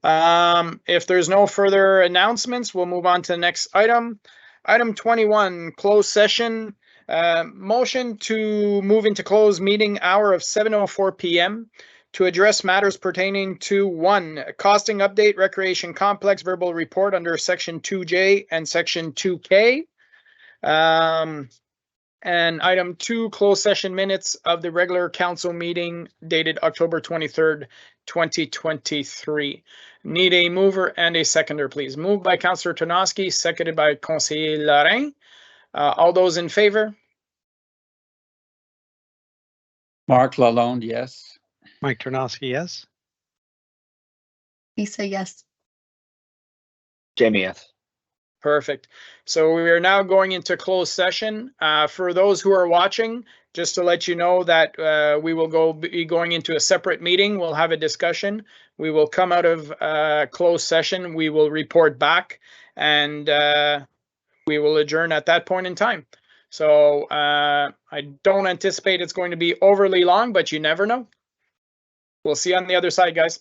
If there's no further announcements, we'll move on to the next item. Item 21, closed session. Motion to move into closed meeting hour of 7:04 p.m. to address matters pertaining to 1, costing update, recreation complex verbal report under section 2J and section 2K. And item 2, closed session minutes of the regular council meeting dated October 23rd, 2023. Need a mover and a seconder, please. Moved by Councillor Tarnowski, seconded by Conseiller Lorrain. All those in favor? Mark Lalonde, yes. Mike Tarnowski, yes. Lisa, yes. Jamie, yes. Perfect. So we are now going into closed session. For those who are watching, just to let you know that we will be going into a separate meeting. We'll have a discussion. We will come out of closed session. We will report back, and we will adjourn at that point in time. So I don't anticipate it's going to be overly long, but you never know. We'll see you on the other side, guys.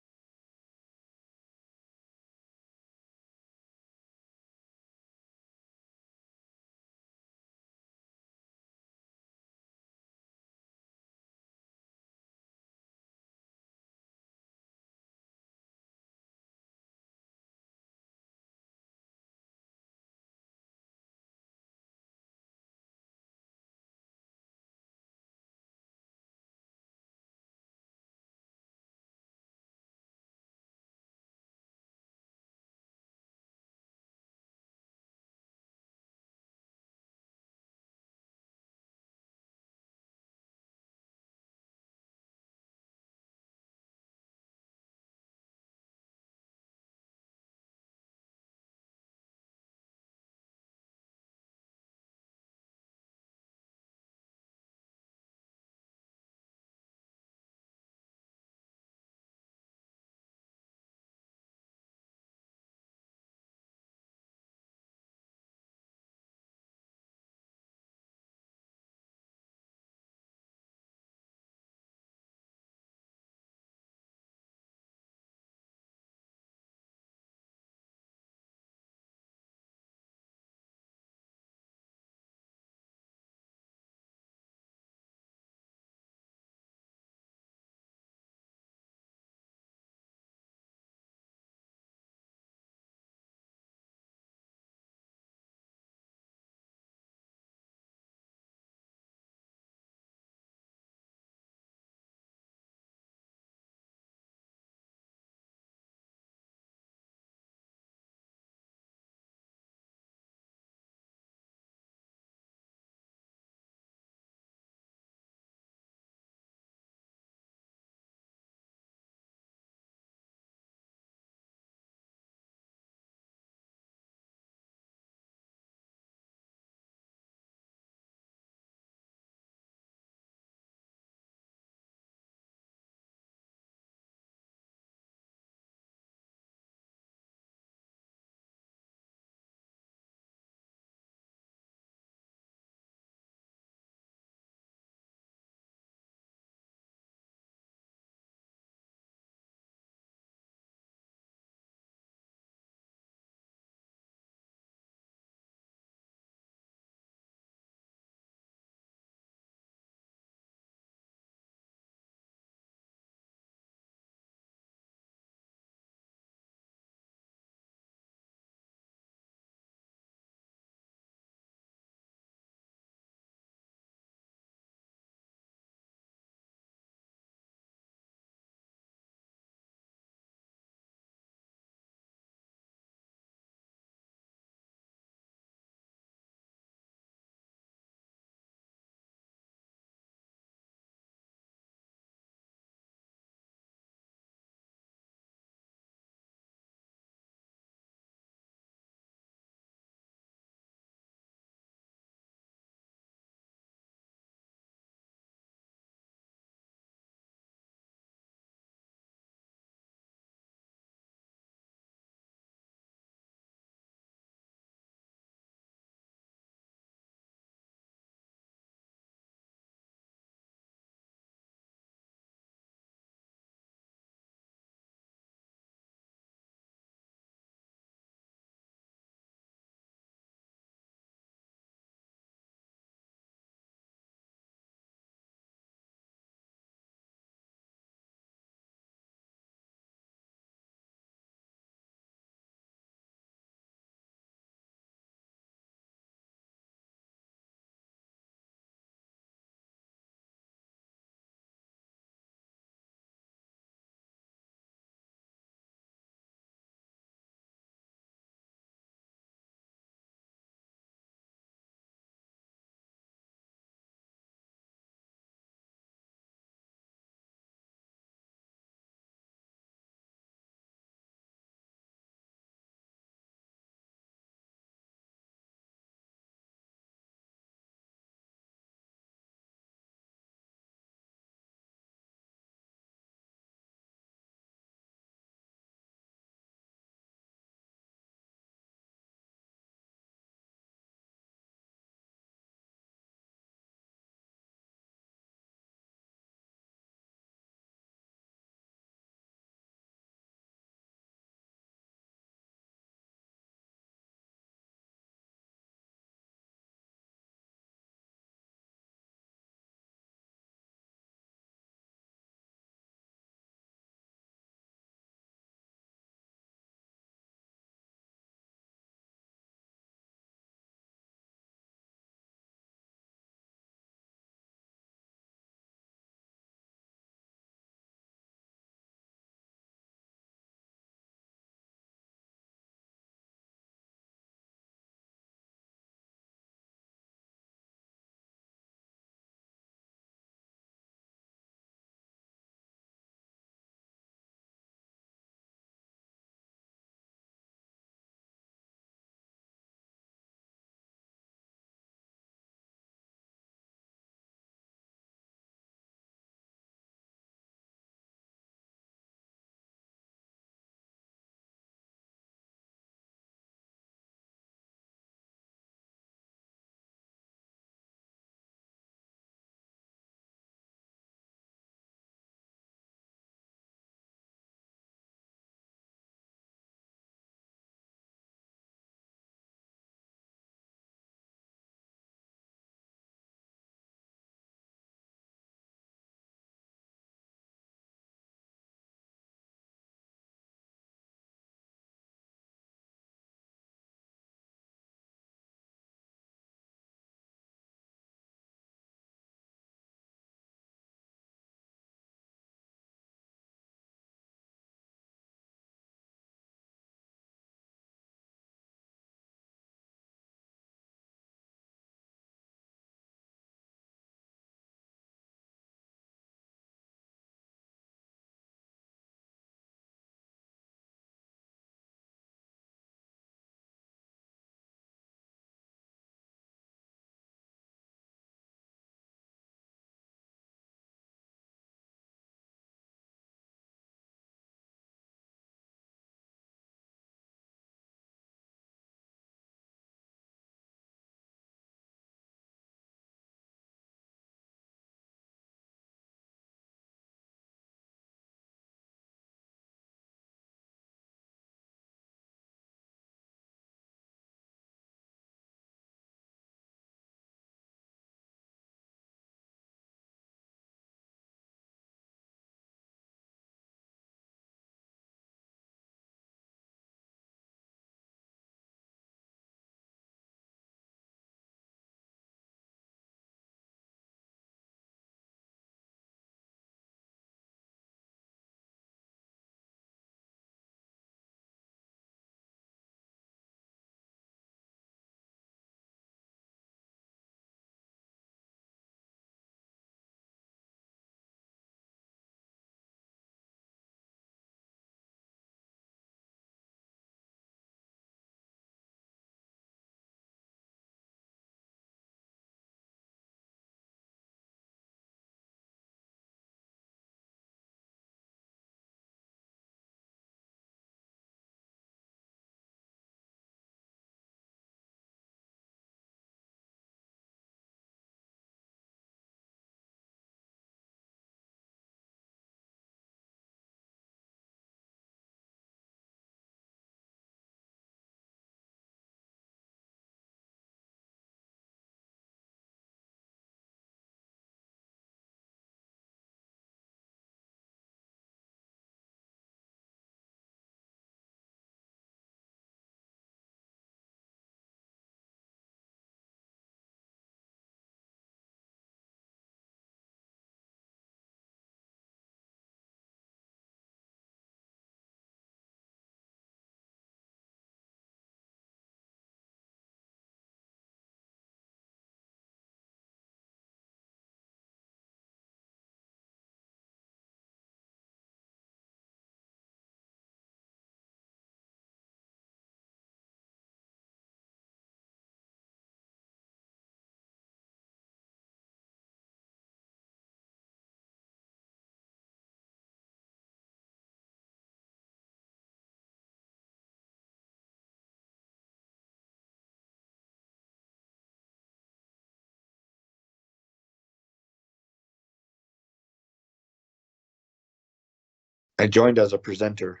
I joined as a presenter.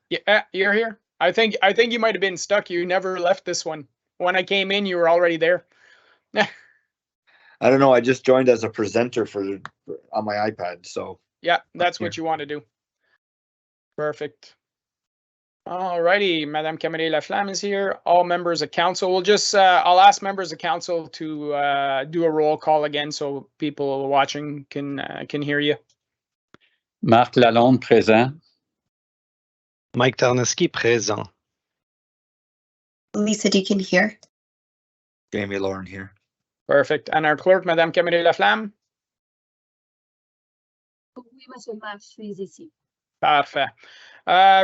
Yeah, you're here. I think you might have been stuck. You never left this one. When I came in, you were already there. I don't know. I just joined as a presenter on my iPad. So Yeah, that's what you want to do. Perfect. All righty, Madame Camille Laflamme is here. All members of council. We'll just, I'll ask members of council to do a roll call again so people watching can hear you. Marc Lalonde, présent. Mike Tarnowski, présent. Lisa Deacon here. Jamie Lauren here. Perfect. And our clerk, Madame Camille Laflamme. Oui, Monsieur le maire, je suis ici. Parfait.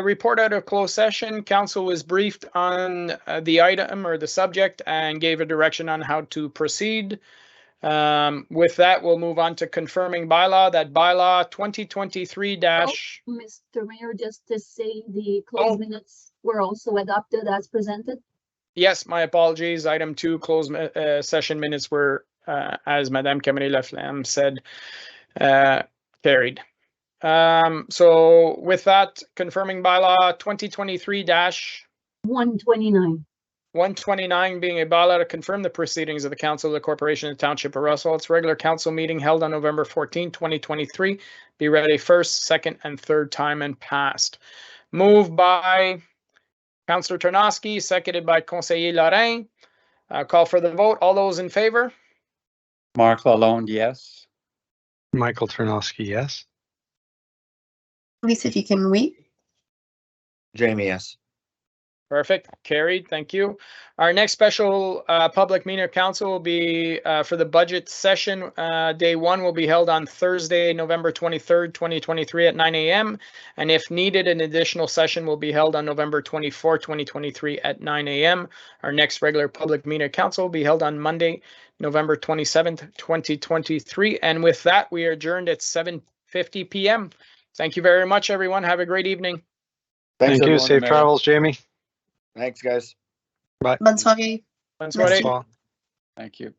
Report out of closed session. Council was briefed on the item or the subject and gave a direction on how to proceed. With that, we'll move on to confirming bylaw. That bylaw 2023 dash. Mr. Mayor, just to say the closed minutes were also adopted as presented. Yes, my apologies. Item 2, closed session minutes were, as Madame Camille Laflamme said, carried. So with that, confirming bylaw 2023-129 being a bylaw to confirm the proceedings of the Council of the Corporation of the Township of Russell. Its regular council meeting held on November 14, 2023. Be read a first, second, and third time and passed. Moved by Councillor Tarnowski, seconded by Conseiller Lorrain. Call for the vote. All those in favor? Marc Lalonde, yes. Michael Tarnowski, yes. Lisa Deacon, oui. Jamie, yes. Perfect. Carried. Thank you. Our next special public meeting of council will be for the budget session. Day 1 will be held on Thursday, November 23rd, 2023 at 9 a.m. And if needed, an additional session will be held on November 24th, 2023 at 9 a.m. Our next regular public meeting of council will be held on Monday, November 27th, 2023. And with that, we are adjourned at 7:50 p.m. Thank you very much, everyone. Have a great evening. Thanks, Thank you. everyone. Safe travels, Jamie. Thanks, guys. Bye. Bonne soirée. Bonne soirée. Bonsoir. Thank you.